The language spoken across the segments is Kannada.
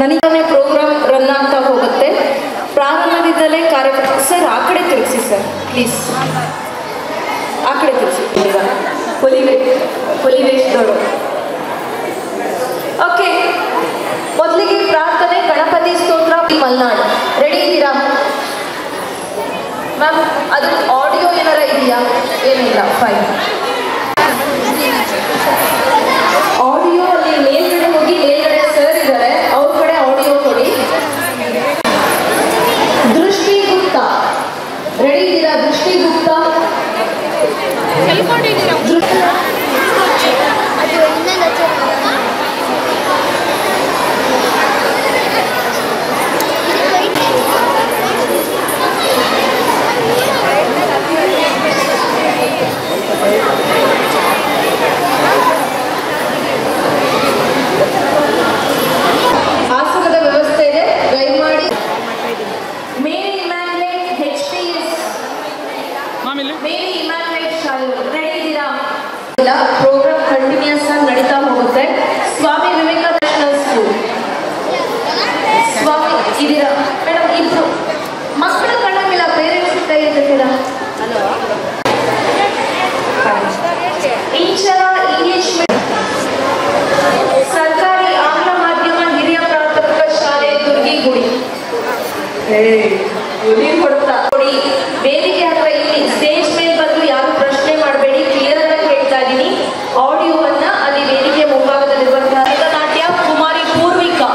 ನನಗೆ ಪ್ರೋಗ್ರಾಮ್ ರನ್ ಆಗ್ತಾ ಹೋಗುತ್ತೆ. ಪ್ರಾರಂಭದಿಂದಲೇ ಕಾರ್ಯಕ್ರಮ. ಸರ್ ಆ ಕಡೆ ತಿರುಗಿಸಿ ಸರ್ ಪ್ಲೀಸ್, ಆ ಕಡೆ ತಿರುಗಿಸಿ. ಹುಲಿವೇಶದವರು. ಓಕೆ, ಮೊದಲಿಗೆ ಪ್ರಾರ್ಥನೆ, ಗಣಪತಿ ಸ್ತೋತ್ರ, ಮಲ್ನಾಡ್. ರೆಡಿ ಇದ್ದೀರಾ ಮ್ಯಾಮ್? ಅದು ಆಡಿಯೋ ಏನಾರ ಇದೆಯಾ? ಏನಿಲ್ಲ, ಫೈನ್. ಆಡಿಯೋ ಅಲ್ಲಿ ಮೇಲ್ಗಡೆ ಹೋಗಿ, ಮೇಲ್ಗಡೆ ಸರ್ ಇದ್ದಾರೆ, ಅವ್ರ ಕಡೆ ಆಡಿಯೋ ಕೊಡಿ. ದೃಷ್ಟಿ ಗುಪ್ತಾ, ರೆಡಿ ಇದ್ದೀರಾ? ದೃಷ್ಟಿ ಗುಪ್ತಾ. ಆಸನದ ವ್ಯವಸ್ಥೆ ಇದೆ, ದಯಮಾಡಿ. ಮೇರಿ ಇಮ್ಯಾನ್ಯುಯಲ್ HPS, ಮೇರಿ ಇಮ್ಯಾನ್ಯುಯಲ್ ಶಾಲೆ, ರೆಡಿ ಇದ್ದೀರಾ? ಪ್ರೋಗ್ರಾಮ್ ಕಂಟಿನ್ಯೂಸ್ ಆಗಿ ನಡೀತಾ ಹೋಗುತ್ತೆ. ಸ್ವಾಮಿ ವಿವೇಕಾನಂದ ಸ್ಕೂಲ್, ಸ್ವಾಮಿ ಇದ್ದೀರಾ ಮೇಡಮ್? ಇಬ್ರು ಮಕ್ಕಳು ಕಣ್ಣಂಗಿಲ್ಲ, ಪೇರೆಂಟ್ಸ್ ಕೈ ಇರ್ತೀರಾ? ಈಚರ ಇಂಗ್ಲಿಷ್ ಸರ್ಕಾರಿ ಆಂಗ್ಲ ಮಾಧ್ಯಮ ಹಿರಿಯ ಪ್ರಾಥಮಿಕ ಶಾಲೆ ದುರ್ಗಿಗುಡಿ. ಕೊಡ್ತಾ ನೋಡಿ, ವೇದಿಕೆ ಹತ್ರ ಇಲ್ಲಿ ಸ್ಟೇಜ್ ಮೇಲೆ ಬಂದು ಯಾರು ಪ್ರಶ್ನೆ ಮಾಡಬೇಡಿ, ಕ್ಲಿಯರ್ ಆಗಿ ಹೇಳ್ತಾ ಇದ್ದೀನಿ. ಆಡಿಯೋವನ್ನ ಅಲ್ಲಿ ವೇದಿಕೆ ಮುಂಭಾಗದಲ್ಲಿರುವಂತಹ ಭರತನಾಟ್ಯ ಕುಮಾರಿ ಪೂರ್ವಿಕಾ,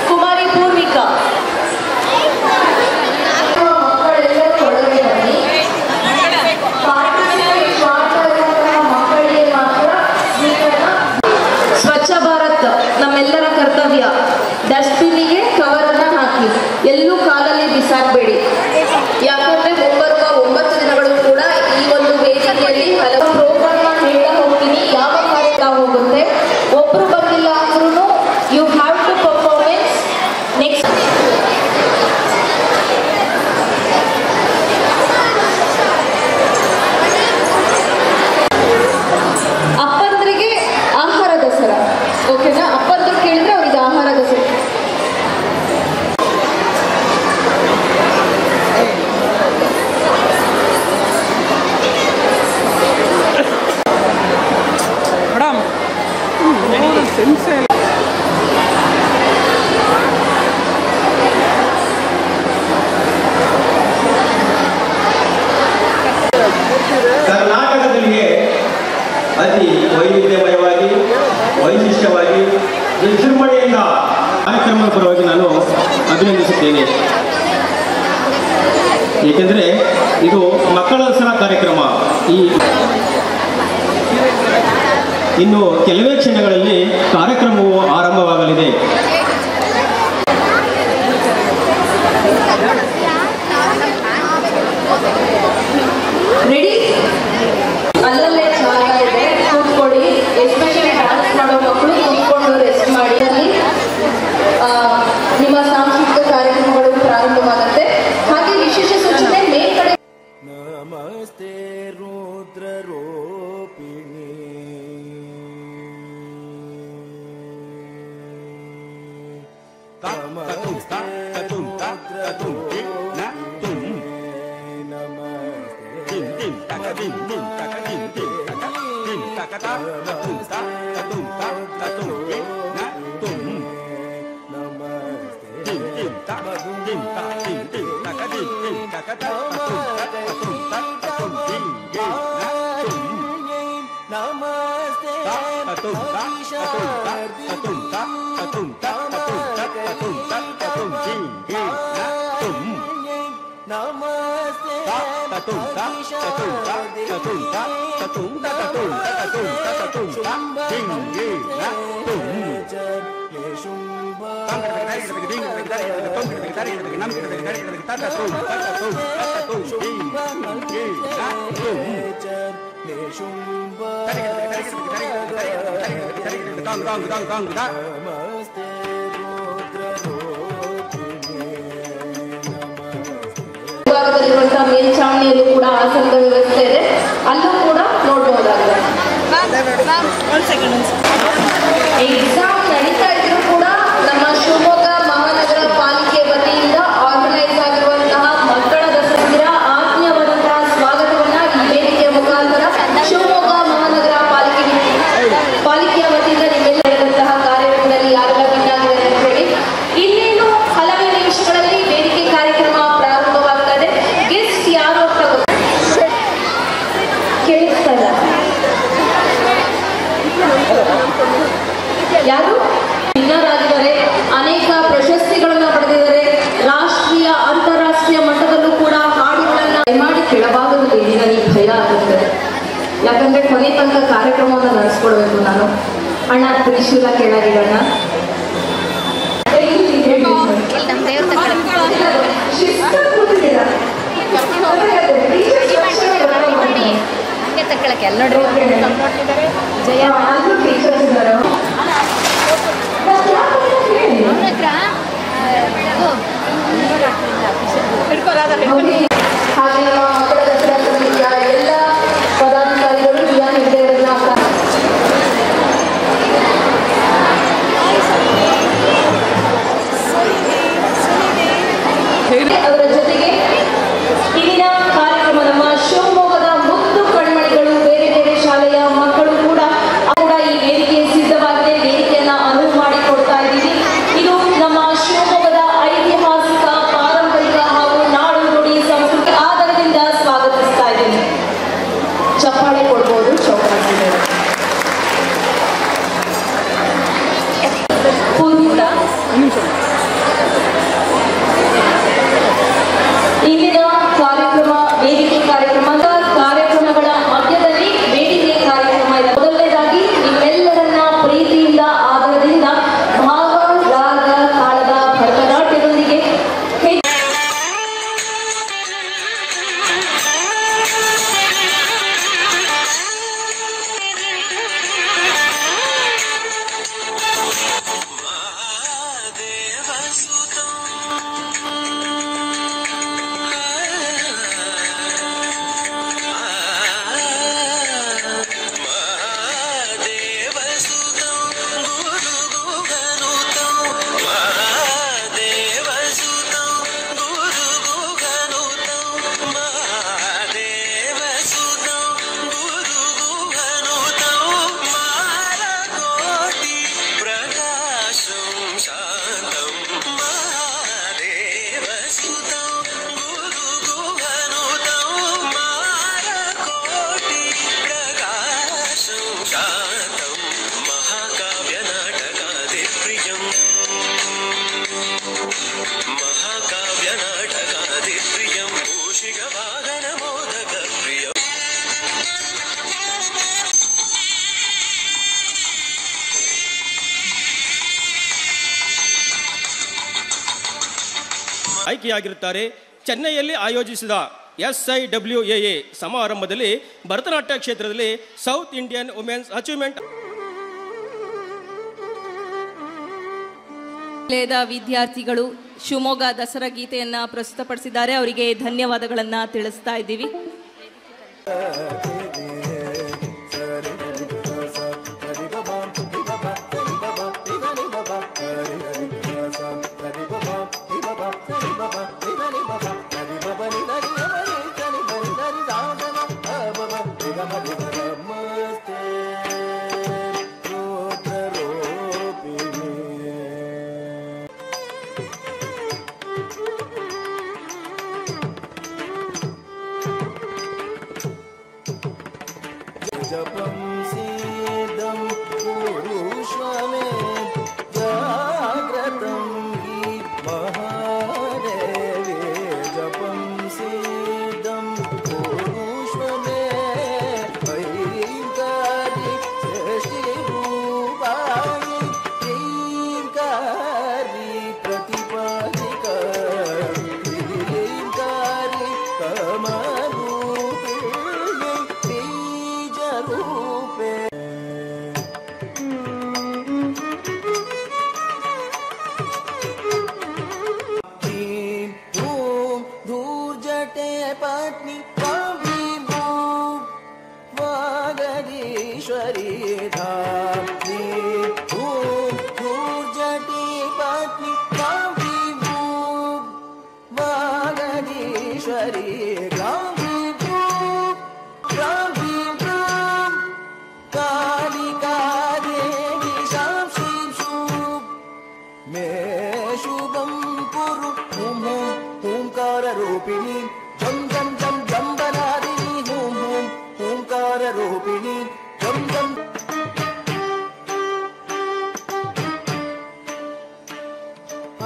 ಕುಮಾರಿ ಪೂರ್ವಿಕಾ. ಮಕ್ಕಳೆಲ್ಲರೂ ಒಳಗೆ ಬನ್ನಿ. ಮಕ್ಕಳಿಗೆ ಮಾತ್ರ ಸ್ವಚ್ಛ ಭಾರತ್ ನಮ್ಮೆಲ್ಲರ ಕರ್ತವ್ಯ. ಡಸ್ಟ್ಬಿನ್ನಿಗೆ ಕವರ್ ಅನ್ನ ಹಾಕಿ, ಎಲ್ಲೂ ಕಾಲಲ್ಲಿ ಬಿಸಾಕಬೇಡಿ. ಯಾಕಂದ್ರೆ ಮುಂಬರುವ 9 ದಿನಗಳು ಕೂಡ ಈ ಒಂದು ವೇದಿಕೆಯಲ್ಲಿ ಹಲವು ಪ್ರೋಗ್ರಾಮ್ ಹೇಳ್ತಾ ಹೋಗ್ತೀನಿ. ಯಾವ ಕಾರ್ಯ ಹೋಗುತ್ತೆ, ಒಬ್ರು ಬಂದಿಲ್ಲ ಅಂದ್ರೂ you have to performance. Next ಅಪ್ಪಂದ್ರಿಗೆ ಆಹಾರ ದಸರಾ, ಓಕೆನಾ? ಅಪ್ಪಂದ್ರು ಕೇಳಿದ್ರೆ ಅವ್ರಿಗೆ ಆಹಾರ ದಸರಾ. ಕರ್ನಾಟಕದಲ್ಲಿಯೇ ಅತಿ ವೈವಿಧ್ಯಮಯವಾಗಿ, ವೈಶಿಷ್ಟ್ಯವಾಗಿ, ವಿಜೃಂಭಣೆಯಿಂದ ಕಾರ್ಯಕ್ರಮದ ಪರವಾಗಿ ನಾನು ಅಭಿನಂದಿಸುತ್ತೇನೆ. ಏಕೆಂದರೆ ಇದು ಮಕ್ಕಳ ದಸರಾ ಕಾರ್ಯಕ್ರಮ. ಇನ್ನು ಕೆಲವೇ ಕ್ಷಣಗಳಲ್ಲಿ ಕಾರ್ಯಕ್ರಮವು ಆರಂಭವಾಗಲಿದೆ. ರೆಡಿ? ಅಲ್ಲಲ್ಲೇ ಜಾಗ ಇದೆ, ಕೂತ್ಕೊಳ್ಳಿ. ಎಸ್ಪೆಷಲಿ ಡ್ಯಾನ್ಸ್ ಮಾಡೋ ಮಕ್ಕಳು ಕೂತ್ಕೊಂಡು ರೆಸ್ಟ್ ಮಾಡಿ. ನಿಮ್ಮ ಸಾಂಸ್ಕೃತಿಕ ಕಾರ್ಯಕ್ರಮಗಳು ಪ್ರಾರಂಭವಾಗುತ್ತೆ. ಹಾಗೆ ವಿಶೇಷ ಸೂಚನೆ ಮೇಲ್ಗಡೆ. ನಮಸ್ತೆ ರುದ್ರ ರೋಪಿಣಿ ಮೇಲ್ಚಾವಣಿಯಲ್ಲೂ ಕೂಡ ಆಸನದ ವ್ಯವಸ್ಥೆ ಇದೆ, ಅಲ್ಲೂ ಕೂಡ ನೋಡಬಹುದಾಗಿದೆ. ಎಕ್ಸಾಮ್ ವಿನ್ನರ್ ಆಗಿದ್ದಾರೆ, ಅನೇಕ ಪ್ರಶಸ್ತಿಗಳನ್ನು ಪಡೆದಿದ್ದಾರೆ. ರಾಷ್ಟ್ರೀಯ ಅಂತಾರಾಷ್ಟ್ರೀಯ ಮಟ್ಟದಲ್ಲೂ ಕೂಡ ಹಾಡುಗಳನ್ನ ದಯಮಾಡಿ ಕೆಳಭಾಗದಲ್ಲಿ ನನಗೆ ಭಯ ಆಗುತ್ತೆ. ಯಾಕಂದ್ರೆ ಕೊನೆ ತನಕ ಕಾರ್ಯಕ್ರಮವನ್ನು ನಡೆಸ್ಕೊಡ್ಬೇಕು ನಾನು. ಅಣ್ಣ ತ್ರಿಶೂಲ ಕೆಳಗಿಡೋಣ. ಜಯ ಹಾಗೆ ನಮ್ಮ ಮಕ್ಕಳ ದಸರಾ ಸಮಿತಿಯ ಎಲ್ಲ ಪದಾಧಿಕಾರಿಗಳು ಅವರ ಜೊತೆಗೆ ಇಂದಿನ ಕಾರ್ಯಕ್ರಮ ನಮ್ಮ ಶಿವಮೊಗ್ಗದ ಮುದ್ದು ಕಣ್ಮಣಿಗಳು, ಬೇರೆ ಬೇರೆ ಶಾಲೆಯ ಮಕ್ಕಳು ಕೂಡ ಈ ವೇದಿಕೆ ಸಿದ್ಧವಾಗಿದೆ. ವೇದಿಕೆಯನ್ನ ಅನುವು ಮಾಡಿಕೊಡ್ತಾ ಇದ್ದೀವಿ. ಇದು ನಮ್ಮ ಶಿವಮೊಗ್ಗದ ಐತಿಹಾಸಿಕ ಪಾರಂಪರಿಕ ಹಾಗೂ ನಾಡು ನುಡಿ ಸಂಸ್ಕೃತಿ ಆಧಾರದಿಂದ ಸ್ವಾಗತಿಸ್ತಾ ಇದ್ದೀನಿ. ಚಪ್ಪಾಳೆ ಕೊಡ್ಬೋದು ಚೌಕಾಸಿಗಳು. ಇಂದಿನ ಕಾರ್ಯಕ್ರಮ ವೇದಿಕೆ ಕಾರ್ಯಕ್ರಮಗಳ ಮಧ್ಯದಲ್ಲಿ ವೇದಿಕೆ ಕಾರ್ಯಕ್ರಮ ಇದೆ. ಮೊದಲನೇದಾಗಿ ನಿಮ್ಮೆಲ್ಲರನ್ನ ಪ್ರೀತಿಯಿಂದ ಆದರದಿಂದ ಭಾವ ರಾಗ ತಾಳದ ಭರತನಾಟ್ಯದೊಂದಿಗೆ ಆಯ್ಕೆಯಾಗಿರುತ್ತಾರೆ. ಚೆನ್ನೈಯಲ್ಲಿ ಆಯೋಜಿಸಿದ SIWAA ಸಮಾರಂಭದಲ್ಲಿ ಭರತನಾಟ್ಯ ಕ್ಷೇತ್ರದಲ್ಲಿ ಸೌತ್ ಇಂಡಿಯನ್ ವುಮೆನ್ಸ್ ಅಚೀವ್ಮೆಂಟ್ ವಿದ್ಯಾರ್ಥಿಗಳು ಶಿವಮೊಗ್ಗ ದಸರಾ ಗೀತೆಯನ್ನ ಪ್ರಸ್ತುತಪಡಿಸಿದ್ದಾರೆ. ಅವರಿಗೆ ಧನ್ಯವಾದಗಳನ್ನ ತಿಳಿಸ್ತಾ ಇದ್ದೀವಿ.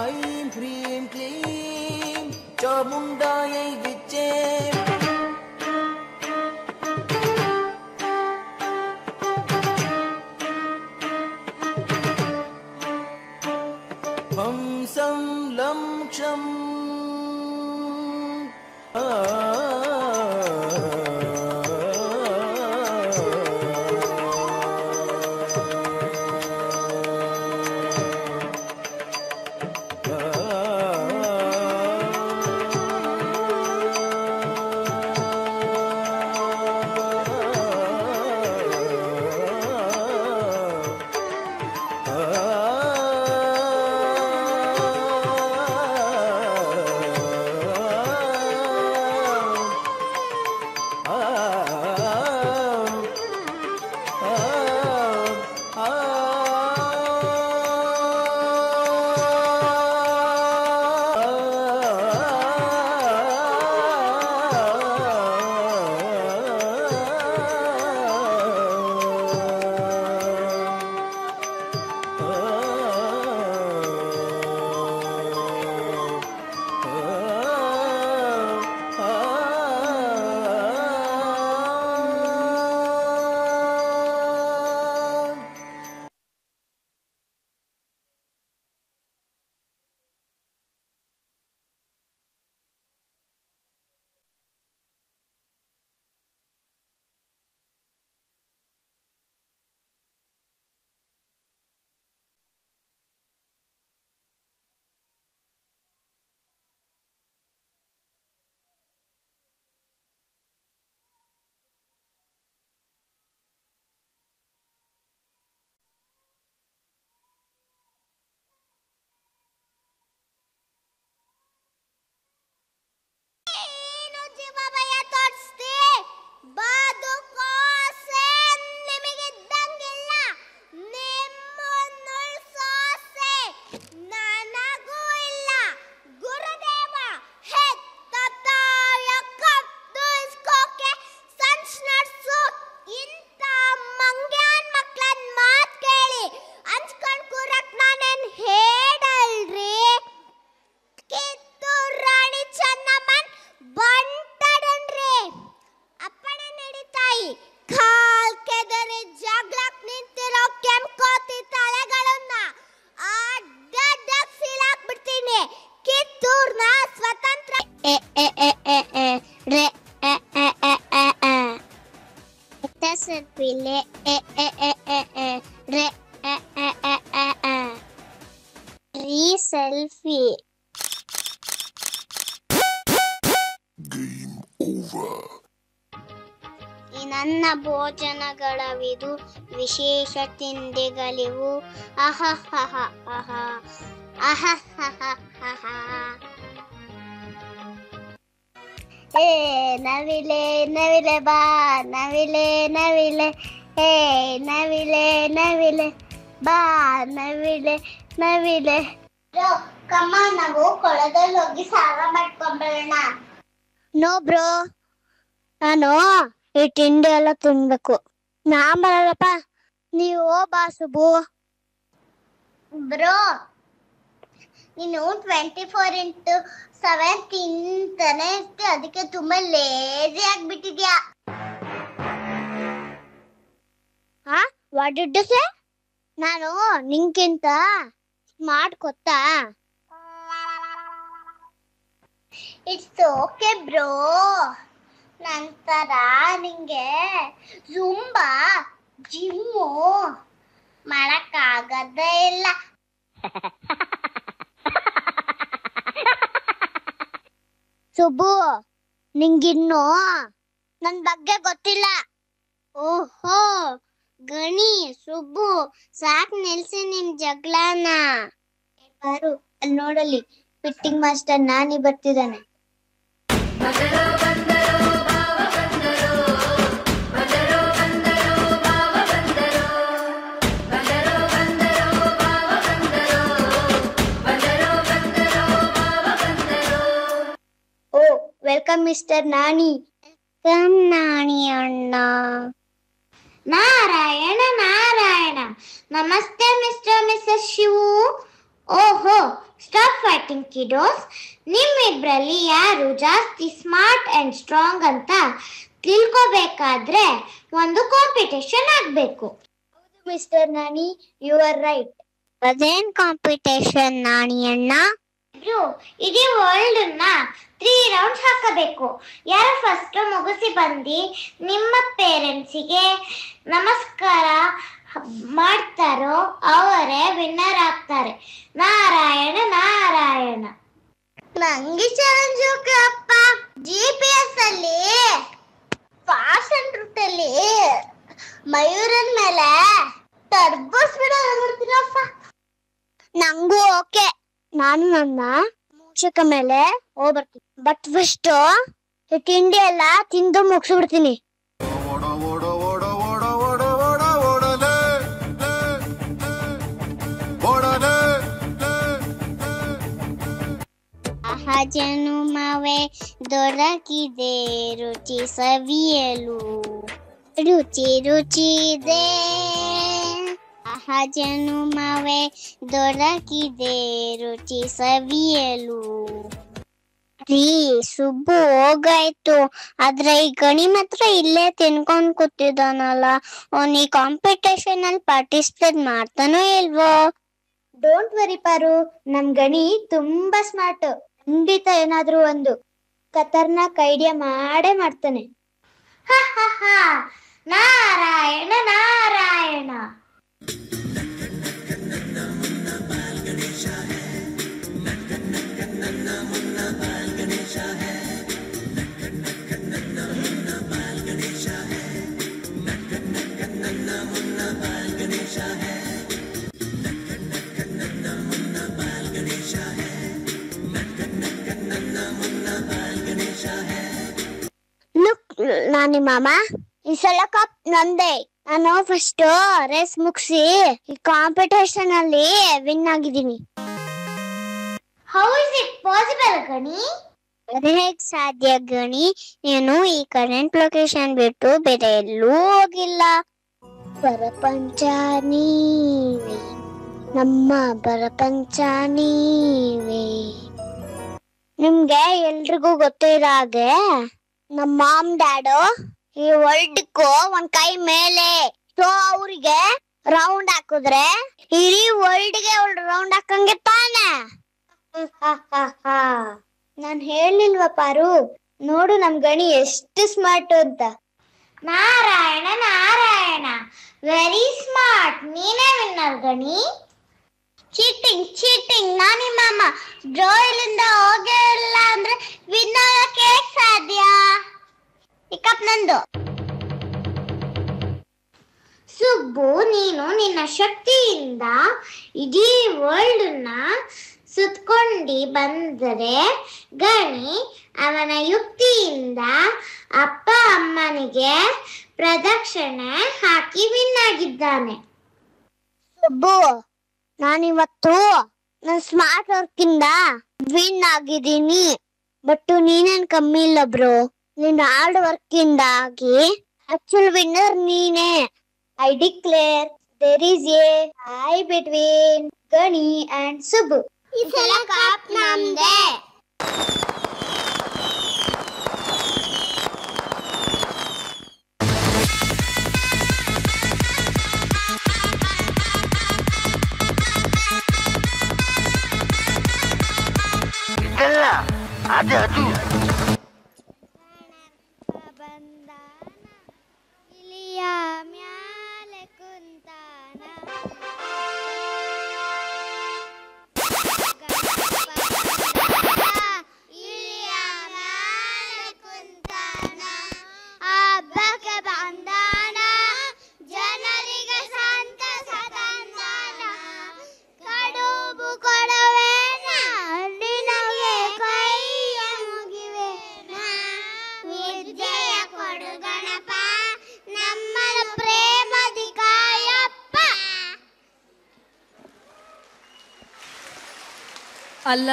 ऐं ह्रीं क्लीं चामुण्डायै विच्चे हंसं लं क्षं Pile re selfie. Game over. ಈ ನನ್ನ ಭೋಜನಗಳವಿದು ವಿಶೇಷ ತಿಂಡಿಗಳಿವು ಅಹಹ ಏ ನವಿಲೆ ನವಿಲೆ ಬಾ ನವಿಲೆ ನವಿಲೆ ಏ ನವಿಲೆ ನವಿಲೆ ಬಾ ನವಿಲೆ ನವಿಲೆ ಕಮ್ಮ ನಾವು ಕೊಳದಲ್ಲಿ ಹೋಗಿ ಸಾಲ ಮಾಡ್ಕೊಂಬರೋಣ. ನೋ ಬ್ರೋ, ನಾನು ಈ ತಿಂಡಿ ಎಲ್ಲ ತಿನ್ಬೇಕು. ನಾ ಬರಲ್ಲಪ್ಪ, ನೀವು ಬಾ ಸುಬು. ಬ್ರೋ, ನೀನು 24x7 ತಿಂತಾನೆ ಇರ್ತೀಯ, ಅದಕ್ಕೆ ತುಂಬಾ ಲೇಜಿ ಆಗ್ಬಿಟ್ಟಿದ್ಯಾ. What did you say? ನಾನು ನಿಂಗಿಂತ ಸ್ಮಾರ್ಟ್ ಗೊತ್ತಾ? It's okay bro. ನಂತರ ನಿಂಗೆ ಜುಂಬಾ ಜಿಮ್ಮು ಮಾಡಕ್ಕಾಗದೇ ಇಲ್ಲ. ಸುಬ್ಬು, ನಿಂಗಿನ್ನು ನನ್ ಬಗ್ಗೆ ಗೊತ್ತಿಲ್ಲ. ಓಹೋ ಗಣಿ, ಸುಬ್ಬು ಸಾಕ್ ನಿಲ್ಸಿ ನಿಮ್ ಜಗಳನ. ಬಾರು ಅಲ್ಲಿ ನೋಡಲಿ, ಫಿಟ್ಟಿಂಗ್ ಮಾಸ್ಟರ್ ನಾನಿ ಬರ್ತಿದ್ದಾನೆ. ಓ ವೆಲ್ಕಮ್ ಮಿಸ್ಟರ್ ನಾನಿ. ವೆಲ್ಕಮ್ ನಾನಿ ಅಣ್ಣ. ನಾರಾಯಣ ನಾರಾಯಣ. ನಮಸ್ತೆ ಮಿಸ್ಟರ್ ಮಿಸಸ್ ಶಿವು. ಓಹೋ, ಸ್ಟಾಪ್ ಫೈಟಿಂಗ್ ಕಿಡೋಸ್. ನಿಮ್ಮಿಬ್ರಲ್ಲಿ ಯಾರು ಜಾಸ್ತಿ ಸ್ಮಾರ್ಟ್ ಅಂಡ್ ಸ್ಟ್ರಾಂಗ್ ಅಂತ ತಿಳ್ಕೋಬೇಕಾದ್ರೆ ಒಂದು ಕಾಂಪಿಟೇಷನ್ ಆಗ್ಬೇಕು. Mister Nani, you are right. ಅದೇನ್ ಕಾಂಪಿಟೇಷನ್ ನಾನಿ ಅಣ್ಣ? ಇಡೀ ವರ್ಲ್ಡ್ ನ 3 ರೌಂಡ್ಸ್ ಹಾಕಬೇಕು. ಯಾರು ಫಸ್ಟ್ ಮುಗಿಸಿ ಬಂದು ನಿಮ್ಮ ಪೇರೆಂಟ್ಸಿಗೆ ನಮಸ್ಕಾರ ಮಾಡ್ತಾರೋ ಅವರೇ ವಿನ್ನರ್ ಆಗ್ತಾರೆ. ನಾರಾಯಣ ನಾರಾಯಣ. ನಂಗೆ ಚಾಲೆಂಜ್ ಅಪ್ಪ. GPS ಅಲ್ಲಿ ಫ್ಯಾಷನ್ ರೂಟ್ ಅಲ್ಲಿ ಮಯೂರನ್ ಮೇಲೆ ಟರ್ಬೋ ಸ್ಪೀಡ್ ನೋಡ್ತೀನಪ್ಪ. ನಂಗೂ ಓಕೆ. ನಾನು ನನ್ನ ಮೂಷಕ ಮೇಲೆ ಹೋಗ್ಬರ್ತೀನಿ. ಬಟ್ ಫಸ್ಟ್ ತಿಂಡಿ ಎಲ್ಲ ತಿಂದು ಮುಗಿಸ್ಬಿಡ್ತೀನಿ. ಜನುಮವೇ ದೊರಕಿದೆ ರುಚಿ ಸವಿಯಲು, ರುಚಿ ರುಚಿದೆ. ಜನುಮವೇ ದೊರಕಿದೆ ರುಚಿ ಸವಿಯಲು. ರೀ ಸುಬ್ಬು ಹೋಗಾಯ್ತು, ಆದ್ರೆ ಈ ಗಣಿ ಮಾತ್ರ ಇಲ್ಲೇ ತಿನ್ಕೊಂಡ್ ಕೂತಿದ್ದಾನಲ್ಲ. ಅವ್ನು ಈ ಕಾಂಪಿಟೇಷನ್ ಅಲ್ಲಿ ಪಾರ್ಟಿಸಿಪೇಟ್ ಮಾಡ್ತಾನೋ ಇಲ್ವೋ? ಡೋಂಟ್ ವರಿ ಪಾರು, ನಮ್ ಗಣಿ ತುಂಬಾ ಸ್ಮಾರ್ಟ್. ಖಂಡಿತ ಏನಾದ್ರೂ ಒಂದು ಖತರ್ನಾಕ್ ಐಡಿಯಾ ಮಾಡೇ ಮಾಡ್ತಾನೆ. ನಾರಾಯಣ ನಾರಾಯಣ. ನಾನಿ ಮಾಮ, ಈ ಸಲ ಕಪ್ ನಂದೆ. ನಾನು ಫಸ್ಟ್ ರೇಸ್ ಮುಗಿಸಿ ಈ ಕಾಂಪಿಟೇಷನ್ ಅಲ್ಲಿ ವಿನ್ ಆಗಿದ್ದೀನಿ. ಹೌ ಇಸ್ ಇಟ್ ಪಾಸಿಬಲ್ ಗಣಿ? ಹೇಗ್ ಸಾಧ್ಯ ಗಣಿ? ನೀನು ಈ ಕರೆಂಟ್ ಲೊಕೇಶನ್ ಬಿಟ್ಟು ಬೇರೆ ಎಲ್ಲೂ ಹೋಗಿಲ್ಲ. ಪ್ರಪಂಚ ನೀವೇ, ನಮ್ಮ ಪ್ರಪಂಚ ನೀವೇ. ನಿಮ್ಗೆ ಎಲ್ರಿಗೂ ಗೊತ್ತಿರೋ ಹಾಗೆ ನಮ್ಮ ಮಾಮ್ ಡ್ಯಾಡು ಈ ವರ್ಲ್ಡ್ಗೂ ಒಂದ್ ಕೈ ಮೇಲೆ. ಸೊ ಅವ್ರಿಗೆ ರೌಂಡ್ ಹಾಕಿದ್ರೆ ಇಡೀ ವರ್ಲ್ಡ್ಗೆ ರೌಂಡ್ ಹಾಕಂಗೆ ತಾನೆ. ನಾನ್ ಹೇಳಿಲ್ವಾ ಪಾರು, ನೋಡು ನಮ್ ಗಣಿ ಎಷ್ಟು ಸ್ಮಾರ್ಟ್ ಅಂತ. Narayana Narayana, very smart. ನೀನೇ winner Gani. Cheating cheating Nani ಮಾಮ. ಡ್ರಾ ಇಲ್ಲಿಂದ ಹೋಗೇ ಇಲ್ಲ ಅಂದ್ರೆ ವಿನ್ ಆಗಕ್ಕೆ ಸಾಧ್ಯ? ಈ ಕಪ್ ನಂದು. ಸುಬ್ಬು, ನೀನು ನಿನ್ನ ಶಕ್ತಿಯಿಂದ ಇಡೀ ವರ್ಲ್ಡ್ ನ ಸುತ್ಕೊಂಡಿ ಬಂದರೆ, ಗಣಿ ಅವನ ಯುಕ್ತಿಯಿಂದ ಅಪ್ಪ ಅಮ್ಮನಿಗೆ ಪ್ರದಕ್ಷಿಣೆ ಹಾಕಿ ವಿನ್ ಆಗಿದ್ದಾನೆ. ಸುಬ್ಬು, ನಾನಿವತ್ತು ನನ್ನ ಸ್ಮಾರ್ಟ್ ವರ್ಕ್ ಇಂದ ವಿನ್ ಆಗಿದ್ದೀನಿ. ಬಟ್ ನೀನೇನ್ ಕಮ್ಮಿ ಇಲ್ಲ ಬ್ರೋ. ನಿನ್ನ ಹಾರ್ಡ್ ವರ್ಕ್ ಇಂದ ಆಗಿ ಆಕ್ಚುಲ್ ವಿನ್ನರ್ ನೀನೇ. I declare there is a tie between Gani and Subbu. ಈ ಸಲ ಕಪ್ ನಮ್ದೇ. ಅದು ಇಲಿಯ ಮ್ಯಾಲೆ ಕುಂತಾನ, ಇಲಿಯ ಮ್ಯಾಲೆ ಕುಂತಾನ, ಹಬ್ಬಕ್ಕೆ ಬಂದಾನ, ಜನರಿಗೆ ಸಂತಸ ತಂದಾನ. ಕಡುಬು ಕೊಡುವೇನ, ನಿನಗೆ ಕೈಯ ಮುಗಿವೇನ, ವಿದ್ಯೆಯ ಕೊಡು ಗಣಪ, ನಮ್ಮ ಪ್ರೇಮದಿ ಕಾಯಪ್ಪ. ಅಲ್ಲ,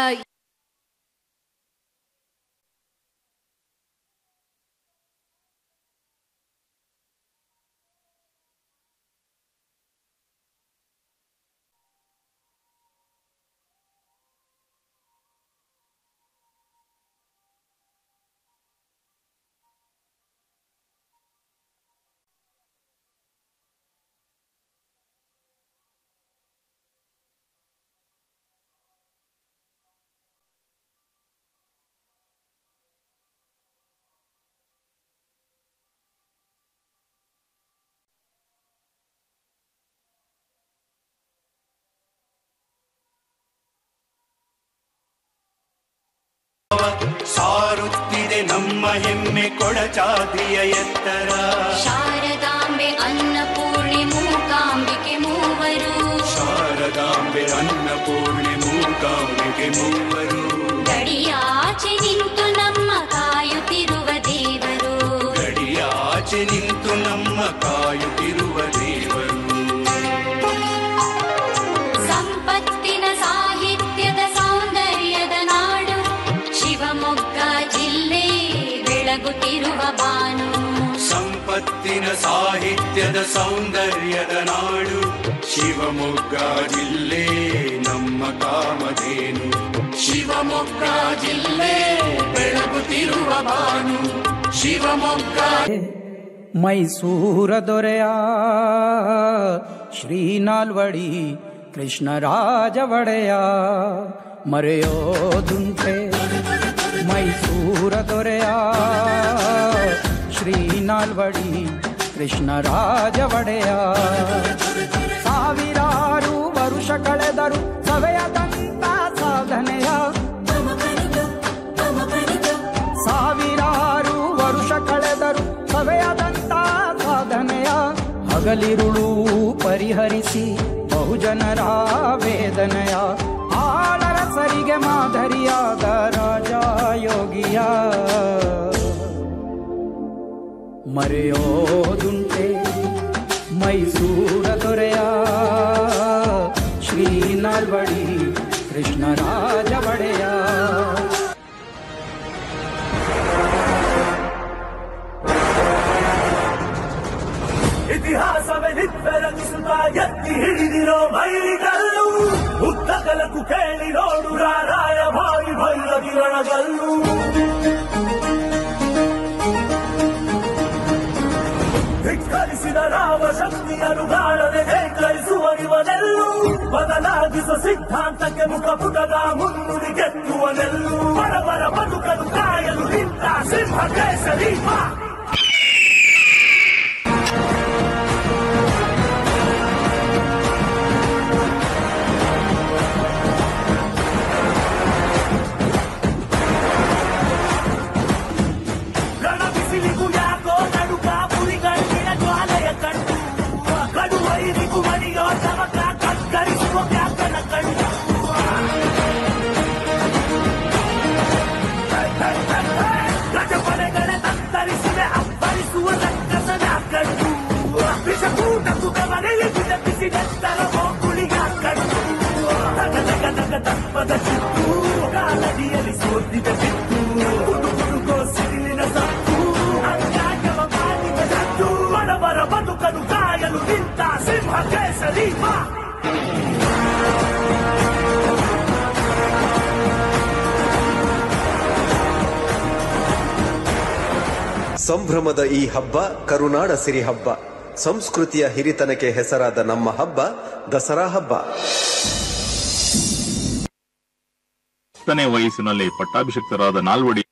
ಚಾದಿಯ ಎತ್ತರ. ಶಾರದಾಂಬೆ ಅನ್ನಪೂರ್ಣೆ ಮೂಕಾಂಬಿಕೆ ಮೂವರು. ಶಾರದಾಂಬೆ ಅನ್ನಪೂರ್ಣೆ ಮೂಕಾಂಬಿಕೆ ಮೂವರು. ಗಡಿಯಾಚೆ ನಿಂತು ನಮ್ಮ ಕಾಯುತ್ತಿರುವ ದೇವರು. ಗಡಿಯಾಚೆ ನಿಂತು ನಮ್ಮ ಕಾಯುತ್ತಿರುವ ದೇವರು. ಸಂಪತ್ತಿನ ಸಾಹಿತ್ಯದ ಸೌಂದರ್ಯದ ನಾಡು ಶಿವಮೊಗ್ಗ ಜಿಲ್ಲೆ ಬೆಳಗುತ್ತಿರುವ ಬಾನು. ಸಂಪತ್ತಿನ ಸಾಹಿತ್ಯದ ಸೌಂದರ್ಯದ ನಾಡು ಶಿವಮೊಗ್ಗ ಜಿಲ್ಲೆ ನಮ್ಮ ಕಾಮಧೇನು. ಶಿವಮೊಗ್ಗ ಜಿಲ್ಲೆ ಬೆಳಗುತ್ತಿರುವ ಬಾನು. ಶಿವಮೊಗ್ಗ. ಮೈಸೂರ ದೊರೆಯ ಶ್ರೀ ನಾಲ್ವಡಿ ಕೃಷ್ಣರಾಜ ಒಡೆಯ ಮರೆಯೋದುಂಟೆ. ಮೈಸೂರ ದೊರೆಯ ಶ್ರೀ ನಾಲ್ವಡಿ ಕೃಷ್ಣರಾಜ ಒಡೆಯ. ಸಾವಿರಾರು ವರುಷ ಕಳೆದರು ಸವೆಯದಂತ ಸಾಧನೆಯ. ಸಾವಿರಾರು ವರುಷ ಕಳೆದರು ಸವೆಯದಂತ ಸಾಧನೆಯ. ಹಗಲಿರುಳು ಪರಿಹರಿಸಿ ಬಹುಜನರ ವೇದನೆಯ. ಆಳರ ಸರಿಗೆ ಮಾದರಿಯಾದ ರಾಜ ಯೋಗಿಯ ಮರೆಯೋದುಂಟೆ. ಮೈಸೂರ ದೊರೆಯ ಶ್ರೀ ನಾಲ್ವಡಿ ಕೃಷ್ಣರಾಜ ಒಡೆಯ. ಇತಿಹಾಸವೇ ನಿತ್ತೆರಗಿಸುತ್ತಾ ಎತ್ತಿ ಹಿಡಿದಿರೋ ಮೈಲಿಗಲ್ಲು. ಉದ್ದಗಲಕ್ಕೂ ಕೇಳಿ ನೋಡು ರಾರಾಯ ಭಾರಿ ಭೈರವಿ ರಣಗಲ್ಲು. ಧಿಕ್ಕರಿಸಿದ ರಾಮ ಶಕ್ತಿಯನ್ನು ಕಾಣದೆ ಧಿಕ್ಕರಿಸುವ ಇವನೆಲ್ಲು. ಬದಲಾಗಿಸುವ ಸಿದ್ಧಾಂತಕ್ಕೆ ಮುಖಪುಟದ ಮುನ್ನುಡಿ ಗೆತ್ತುವನೆಲ್ಲು. ಬಡವರ ಬದುಕಲು ಕಾಯಲು ನಿಂತ ಸಿಂಹ ಕೇಸರಿ. ಕಾಲಡಿಯಲ್ಲಿ ಸೋತಿದ ಸಿತ್ತು ಹುಡುಗೋ ಸಿಡಿಲಿನ ಸತ್ತು. ಅನ್ಯಾಯವ ಮಾಡಿದ ಸತ್ತು. ಬಡವರ ಬದುಕಲು ಕಾಯಲು ನಿಂತ ಸಿಂಹ ಕೇಸರಿ. ಸಂಭ್ರಮದ ಈ ಹಬ್ಬ ಕರುನಾಡ ಸಿರಿ ಹಬ್ಬ. ಸಂಸ್ಕೃತಿಯ ಹಿರಿತನಕ್ಕೆ ಹೆಸರಾದ ನಮ್ಮ ಹಬ್ಬ ದಸರಾ ಹಬ್ಬ. ವಯಸ್ಸಿನಲ್ಲಿ ಪಟ್ಟಾಭಿಷಿಕ್ತರಾದ ನಾಲ್ವಡಿ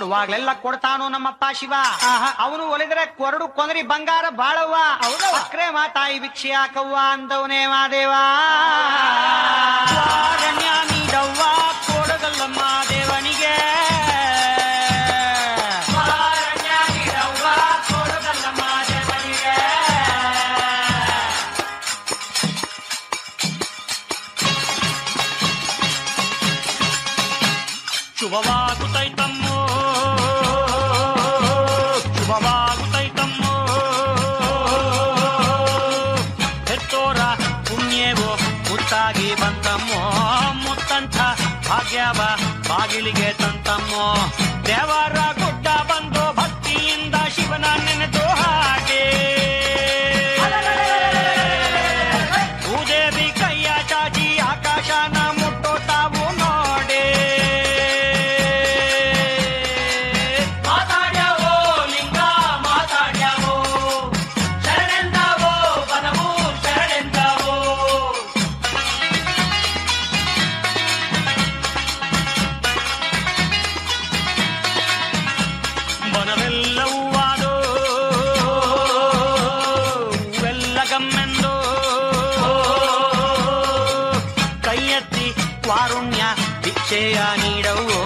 ಕೇಳುವಾಗ್ಲೆಲ್ಲ ಕೊಡ್ತಾನು ನಮ್ಮಪ್ಪ ಶಿವ. ಅವನು ಒಲಿದ್ರೆ ಕೊರಡು ಕೊಂದರಿ ಬಂಗಾರ ಬಾಳವ್ವ, ಅಕ್ರೆ ಮಾತಾಯಿ ಭಿಕ್ಷೆ ಹಾಕವ್ವ ಅಂದವನೇ ಮಾದೇವ. ಅರಣ್ಯ ನೀಡವ್ವ ಕೊಡಗಲ್ಲ ಮಾದೇವನಿಗೆ, ಅರಣ್ಯ ನೀಡವ್ವ ಕೊಡಗಲ್ಲ ಮಾದೇವನಿಗೆ. ಶುಭವಾಗುತ್ತೈತಮ್ಮೋ ಶುಭವಾಗುತ್ತೈತಮ್ಮೋ, ಹೆತ್ತೋರ ಪುಣ್ಯವೋ ಮುತ್ತಾಗಿ ಬಂತಮ್ಮೋ, ಮುತ್ತಂಥ ಭಾಗ್ಯವ ಬಾಗಿಲಿಗೆ ತಂತಮ್ಮೋ. ದೇವರ ಗುಡ್ಡ ಬಂದು ಭಕ್ತಿಯಿಂದ ಶಿವನ ನೆನೆದು ಹಾಗೆ, ಭೂದೇವಿ ಕೈಯ ಚಾಚಿ ಆಕಾಶನ ಮುಟ್ಟೋ ತಾವು ನೋಡಿ. ಮಾತಾಡ್ಯಾವೋ ಲಿಂಗ ಮಾತಾಡ್ಯಾವೋ, ಶರಣೆಂದಾವೋ ಬನವು ಶರಣೆಂದಾವೋ. ಬನವೆಲ್ಲವೂ ಆದೋ ಎಲ್ಲ ಗಮ್ಮೆಂದೋ, ಕೈ ಎತ್ತಿ ವಾರುಣ್ಯ ಭಿಕ್ಷೆಯ ನೀಡವು,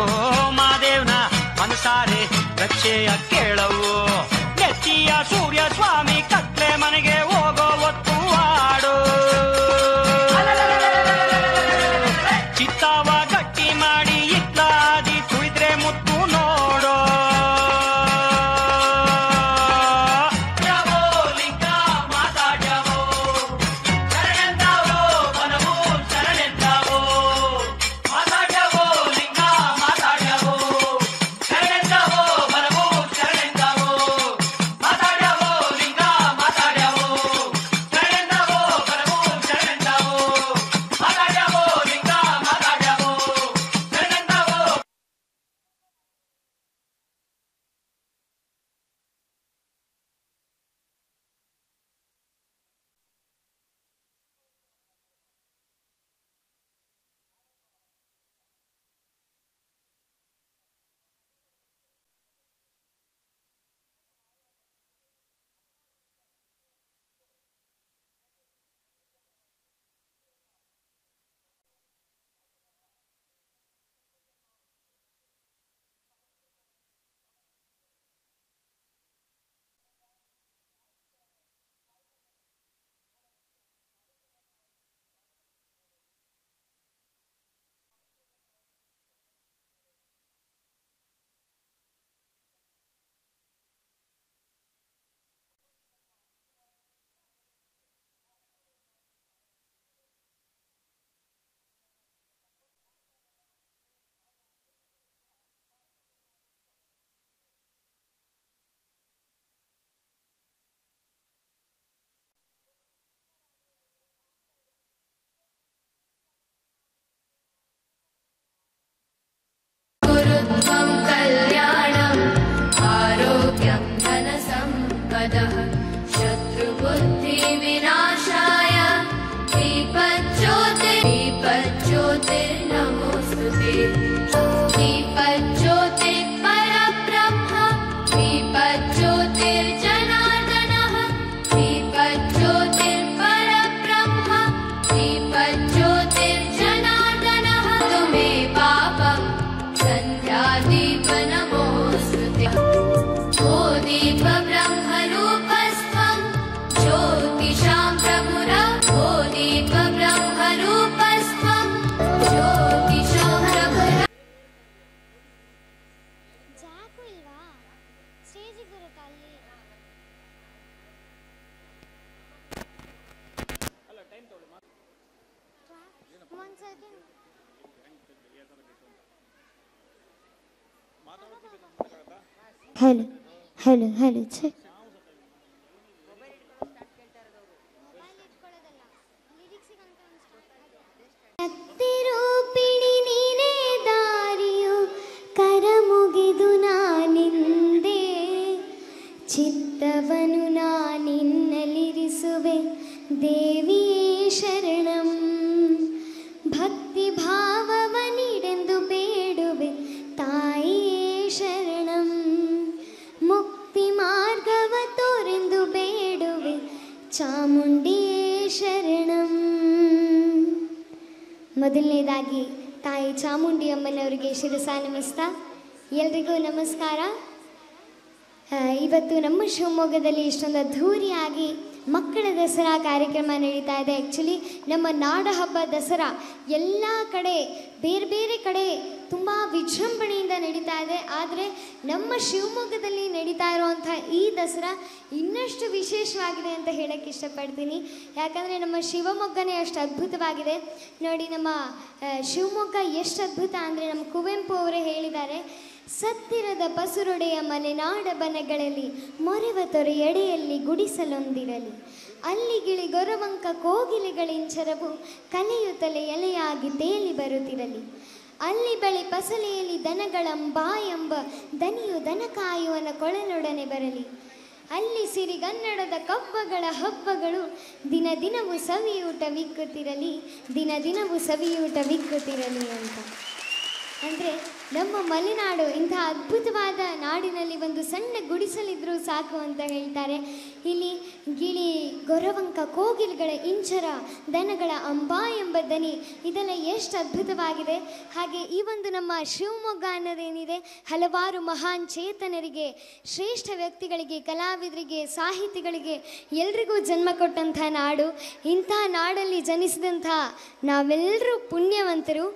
ಮಾದೇವ್ನ ಮನಸಾರೆ ರಕ್ಷೆಯ ಕೇಳವು. ನೆತ್ತಿಯ ಸೂರ್ಯ ಸ್ವಾಮಿ ಕತ್ಲೆ ಮನೆಗೆ ಹೋಗೋ ಒತ್ತು ಆಡು, ಚಿತ್ತಾವ ಗಟ್ಟಿ ಮಾಡಿ ಇತ್ಲಾದಿ ತುಳಿದ್ರೆ ಮುತ್ತು ನೋಡೋ. ಲಿಂಗ ಮಾತಾಡ್ಯಾವೋ, ಶರಣೆಂದಾವೋ ಬನವು ಶರಣೆಂದಾವೋ. ಮಾತಾಡ್ಯಾವೋ ಲಿಂಗ ಮಾತಾಡ್ಯಾವೋ, ಶರಣೆಂದಾವೋ ಬನವು ಶರಣೆಂದಾವೋ. ಮಾತಾಡ್ಯಾವೋ ಲಿಂಗ ಮಾತಾಡ್ಯಾವೋ, ಶರಣೆಂದಾವೋ ಬನವು ಶರಣೆಂದಾವೋ. ಮಾತಾಡ್ಯಾವೋ ಲಿಂಗ ಮಾತಾಡ್ಯಾವೋ, ಶರಣೆಂದಾವೋ. गुरुत्वं कल्याणम् आरोग्यं धनसम्पदः शत्रुबुद्धिविनाशाय दीपज्योतिर्नमोऽस्तुते दीपज्योतिर्परब्रह्म दीपज्योतिर्जनार्दनः दीपज्योतिर्परब्रह्म दीपज्योतिर्जनार्दनः तुमे पापं सन्ध्यादीप नमोऽस्तुते ओ दीप ब्रह्मरूपस्त्वं ज्योतिषां प्रभुरा ओ दीप ब्रह्मरूपस्त्वं ज्योतिषां प्रभुरा. ಜಾಕು ಇಲ್ವಾ ಸ್ಟೇಜಿಗೆ ಬರುತ್ತಾ ಅಲ್ಲಿ? ಒಂದ್ second. Hello hello hello check. ರೂಪಿಣಿ ನೀನೇ ದಾರಿಯು ಕರ ಮುಗಿದು ನಾನಿಂದೆ ಚಿತ್ತವನು ನಾನಿನ್ನಲಿರಿಸುವೆ ದೇವಿಯೇ ಶರಣಂ ಭಕ್ತಿ ಭಾವವನಿಡೆಂದು ಬೇಡುವೆ ತಾಯಿಯೇ ಶರಣಂ ಮೊದಲನೇದಾಗಿ ತಾಯಿ ಚಾಮುಂಡಿ ಅಮ್ಮನವರಿಗೆ ಶಿರಸ ನಮಸ್ತಾ. ಎಲ್ರಿಗೂ ನಮಸ್ಕಾರ. ಇವತ್ತು ನಮ್ಮ ಶಿವಮೊಗ್ಗದಲ್ಲಿ ಇಷ್ಟೊಂದು ಅದ್ಧೂರಿಯಾಗಿ ಮಕ್ಕಳ ದಸರಾ ಕಾರ್ಯಕ್ರಮ ನಡೀತಾ ಇದೆ. ಆ್ಯಕ್ಚುಲಿ ನಮ್ಮ ನಾಡ ಹಬ್ಬ ದಸರಾ ಎಲ್ಲ ಕಡೆ ಬೇರೆ ಬೇರೆ ಕಡೆ ತುಂಬ ವಿಜೃಂಭಣೆಯಿಂದ ನಡೀತಾ ಇದೆ. ಆದರೆ ನಮ್ಮ ಶಿವಮೊಗ್ಗದಲ್ಲಿ ನಡೀತಾ ಇರುವಂಥ ಈ ದಸರಾ ಇನ್ನಷ್ಟು ವಿಶೇಷವಾಗಿದೆ ಅಂತ ಹೇಳೋಕ್ಕೆ ಇಷ್ಟಪಡ್ತೀನಿ. ಯಾಕಂದರೆ ನಮ್ಮ ಶಿವಮೊಗ್ಗನೇ ಅಷ್ಟು ಅದ್ಭುತವಾಗಿದೆ. ನೋಡಿ, ನಮ್ಮ ಶಿವಮೊಗ್ಗ ಎಷ್ಟು ಅದ್ಭುತ ಅಂದರೆ ನಮ್ಮ ಕುವೆಂಪು ಅವರೇ ಹೇಳಿದ್ದಾರೆ, ಸತ್ತಿರದ ಪಸುರೊಡೆಯ ಮಲೆನಾಡ ಬನಗಳಲ್ಲಿ ಮೊರೆವ ತೊರೆಯಡೆಯಲ್ಲಿ ಗುಡಿಸಲೊಂದಿರಲಿ, ಅಲ್ಲಿ ಗಿಳಿ ಗೊರವಂಕ ಕೋಗಿಲೆಗಳಿಂಚರವು ಕಲೆಯುತ್ತಲೆ ಎಲೆಯಾಗಿ ತೇಲಿ ಬರುತ್ತಿರಲಿ, ಅಲ್ಲಿ ಬಳಿ ಪಸಲೆಯಲ್ಲಿ ದನಗಳಂಬಾ ಎಂಬ ದನಿಯು ದನ ಕಾಯುವನ ಕೊಳಲೊಡನೆ ಬರಲಿ, ಅಲ್ಲಿ ಸಿರಿಗನ್ನಡದ ಕಬ್ಬಗಳ ಹಬ್ಬಗಳು ದಿನ ದಿನವೂ ಸವಿಯೂಟವಿಕ್ಕುತ್ತಿರಲಿ, ದಿನ ದಿನವೂ ಸವಿಯೂಟವಿಕ್ಕುತ್ತಿರಲಿ ಅಂತ. ಅಂದರೆ ನಮ್ಮ ಮಲೆನಾಡು ಇಂಥ ಅದ್ಭುತವಾದ ನಾಡಿನಲ್ಲಿ ಒಂದು ಸಣ್ಣ ಗುಡಿಸಲಿದ್ರೂ ಸಾಕು ಅಂತ ಹೇಳ್ತಾರೆ. ಇಲ್ಲಿ ಗಿಳಿ ಗೊರವಂಕ ಕೋಗಿಲ್ಗಳ ಇಂಚರ ದನಗಳ ಅಂಬಾ ಎಂಬ ದನಿ, ಇದೆಲ್ಲ ಎಷ್ಟು ಅದ್ಭುತವಾಗಿದೆ. ಹಾಗೆ ಈ ಒಂದು ನಮ್ಮ ಶಿವಮೊಗ್ಗ ಅನ್ನೋದೇನಿದೆ, ಹಲವಾರು ಮಹಾನ್ ಚೇತನರಿಗೆ, ಶ್ರೇಷ್ಠ ವ್ಯಕ್ತಿಗಳಿಗೆ, ಕಲಾವಿದರಿಗೆ, ಸಾಹಿತಿಗಳಿಗೆ ಎಲ್ರಿಗೂ ಜನ್ಮ ಕೊಟ್ಟಂಥ ನಾಡು. ಇಂಥ ನಾಡಲ್ಲಿ ಜನಿಸಿದಂಥ ನಾವೆಲ್ಲರೂ ಪುಣ್ಯವಂತರು.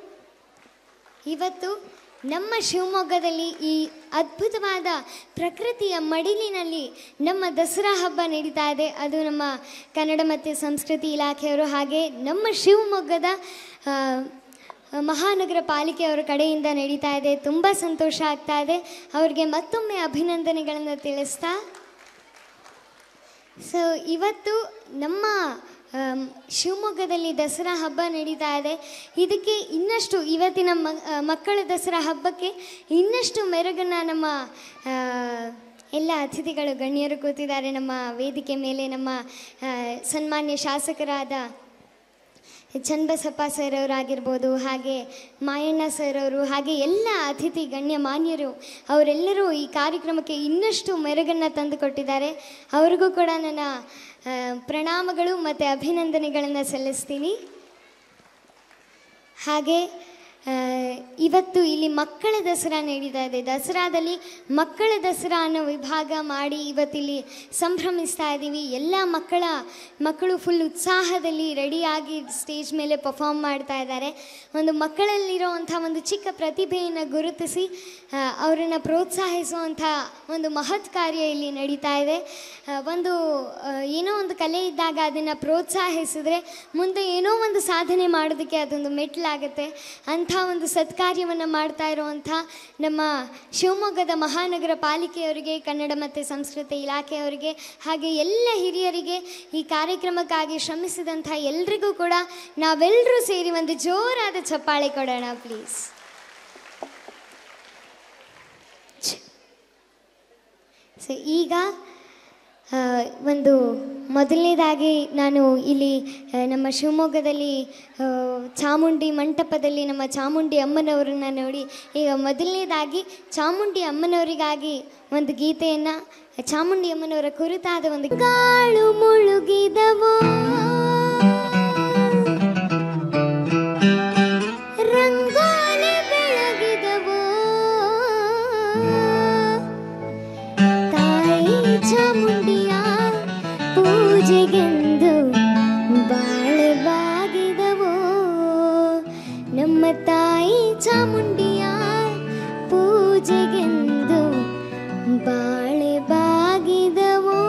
ಇವತ್ತು ನಮ್ಮ ಶಿವಮೊಗ್ಗದಲ್ಲಿ ಈ ಅದ್ಭುತವಾದ ಪ್ರಕೃತಿಯ ಮಡಿಲಿನಲ್ಲಿ ನಮ್ಮ ದಸರಾ ಹಬ್ಬ ನಡೀತಾ ಇದೆ. ಅದು ನಮ್ಮ ಕನ್ನಡ ಮತ್ತು ಸಂಸ್ಕೃತಿ ಇಲಾಖೆಯವರು ಹಾಗೆ ನಮ್ಮ ಶಿವಮೊಗ್ಗದ ಮಹಾನಗರ ಪಾಲಿಕೆಯವರ ಕಡೆಯಿಂದ ನಡೀತಾ ಇದೆ. ತುಂಬ ಸಂತೋಷ ಆಗ್ತಾ ಇದೆ. ಅವರಿಗೆ ಮತ್ತೊಮ್ಮೆ ಅಭಿನಂದನೆಗಳನ್ನು ತಿಳಿಸ್ತಾ, ಸೊ ಇವತ್ತು ನಮ್ಮ ಶಿವಮೊಗ್ಗದಲ್ಲಿ ದಸರಾ ಹಬ್ಬ ನಡೀತಾ ಇದೆ. ಇದಕ್ಕೆ ಇನ್ನಷ್ಟು ಇವತ್ತಿನ ಮಕ್ಕಳ ದಸರಾ ಹಬ್ಬಕ್ಕೆ ಇನ್ನಷ್ಟು ಮೆರುಗನ್ನು ನಮ್ಮ ಎಲ್ಲ ಅತಿಥಿಗಳು ಗಣ್ಯರು ಕೂತಿದ್ದಾರೆ ನಮ್ಮ ವೇದಿಕೆ ಮೇಲೆ. ನಮ್ಮ ಸನ್ಮಾನ್ಯ ಶಾಸಕರಾದ ಚನ್ನಬಸಪ್ಪ ಸರ್ ಅವರಾಗಿರ್ಬೋದು, ಹಾಗೆ ಮಾಯಣ್ಣ ಸರ್ ಅವರು, ಹಾಗೆ ಎಲ್ಲ ಅತಿಥಿ ಗಣ್ಯ ಮಾನ್ಯರು ಅವರೆಲ್ಲರೂ ಈ ಕಾರ್ಯಕ್ರಮಕ್ಕೆ ಇನ್ನಷ್ಟು ಮೆರುಗನ್ನು ತಂದುಕೊಟ್ಟಿದ್ದಾರೆ. ಅವ್ರಿಗೂ ಕೂಡ ನನ್ನ ಪ್ರಣಾಮಗಳು ಮತ್ತು ಅಭಿನಂದನೆಗಳನ್ನು ಸಲ್ಲಿಸ್ತೀನಿ. ಹಾಗೆ ಇವತ್ತು ಇಲ್ಲಿ ಮಕ್ಕಳ ದಸರಾ ನಡೀತಾ ಇದೆ. ದಸರಾದಲ್ಲಿ ಮಕ್ಕಳ ದಸರಾ ಅನ್ನೋ ವಿಭಾಗ ಮಾಡಿ ಇವತ್ತಿಲ್ಲಿ ಸಂಭ್ರಮಿಸ್ತಾ ಇದ್ದೀವಿ. ಎಲ್ಲ ಮಕ್ಕಳು ಫುಲ್ ಉತ್ಸಾಹದಲ್ಲಿ ರೆಡಿಯಾಗಿ ಸ್ಟೇಜ್ ಮೇಲೆ ಪರ್ಫಾರ್ಮ್ ಮಾಡ್ತಾ ಇದ್ದಾರೆ. ಒಂದು ಮಕ್ಕಳಲ್ಲಿರೋವಂಥ ಒಂದು ಚಿಕ್ಕ ಪ್ರತಿಭೆಯನ್ನು ಗುರುತಿಸಿ ಅವರನ್ನು ಪ್ರೋತ್ಸಾಹಿಸುವಂಥ ಒಂದು ಮಹತ್ ಕಾರ್ಯ ಇಲ್ಲಿ ನಡೀತಾ ಇದೆ. ಏನೋ ಒಂದು ಕಲೆ ಇದ್ದಾಗ ಅದನ್ನು ಪ್ರೋತ್ಸಾಹಿಸಿದ್ರೆ ಮುಂದೆ ಏನೋ ಒಂದು ಸಾಧನೆ ಮಾಡೋದಕ್ಕೆ ಅದೊಂದು ಮೆಟ್ಲಾಗುತ್ತೆ. ಅಂಥ ಒಂದು ಸತ್ಕಾರ್ಯವನ್ನು ಮಾಡ್ತಾ ಇರುವಂಥ ನಮ್ಮ ಶಿವಮೊಗ್ಗದ ಮಹಾನಗರ ಪಾಲಿಕೆಯವರಿಗೆ, ಕನ್ನಡ ಮತ್ತು ಸಂಸ್ಕೃತಿ ಇಲಾಖೆಯವರಿಗೆ, ಹಾಗೆ ಎಲ್ಲ ಹಿರಿಯರಿಗೆ, ಈ ಕಾರ್ಯಕ್ರಮಕ್ಕಾಗಿ ಶ್ರಮಿಸಿದಂಥ ಎಲ್ರಿಗೂ ಕೂಡ ನಾವೆಲ್ಲರೂ ಸೇರಿ ಒಂದು ಜೋರಾದ ಚಪ್ಪಾಳೆ ಕೊಡೋಣ ಪ್ಲೀಸ್. ಸೊ ಈಗ ಒಂದು ಮೊದಲನೇದಾಗಿ ನಾನು ಇಲ್ಲಿ ನಮ್ಮ ಶಿವಮೊಗ್ಗದಲ್ಲಿ ಚಾಮುಂಡಿ ಮಂಟಪದಲ್ಲಿ ನಮ್ಮ ಚಾಮುಂಡಿ ಅಮ್ಮನವರನ್ನ ನೋಡಿ, ಈಗ ಮೊದಲನೇದಾಗಿ ಚಾಮುಂಡಿ ಅಮ್ಮನವರಿಗಾಗಿ ಒಂದು ಗೀತೆಯನ್ನು, ಚಾಮುಂಡಿ ಅಮ್ಮನವರ ಕುರಿತಾದ ಒಂದು ಕಾಳು ಮುಳುಗಿದವೋ ರಂಗೋಲಿ ಬೆಳಗಿದವೋ ತಾಯಿ ಚಾಮುಂಡಿಯ ಪೂಜೆಗೆಂದು ಬಾಳೆ ಬಾಗಿದವೋ, ನಮ್ಮ ತಾಯಿ ಚಾಮುಂಡಿಯ ಪೂಜೆಗೆಂದು ಬಾಳೆ ಬಾಗಿದವೋ.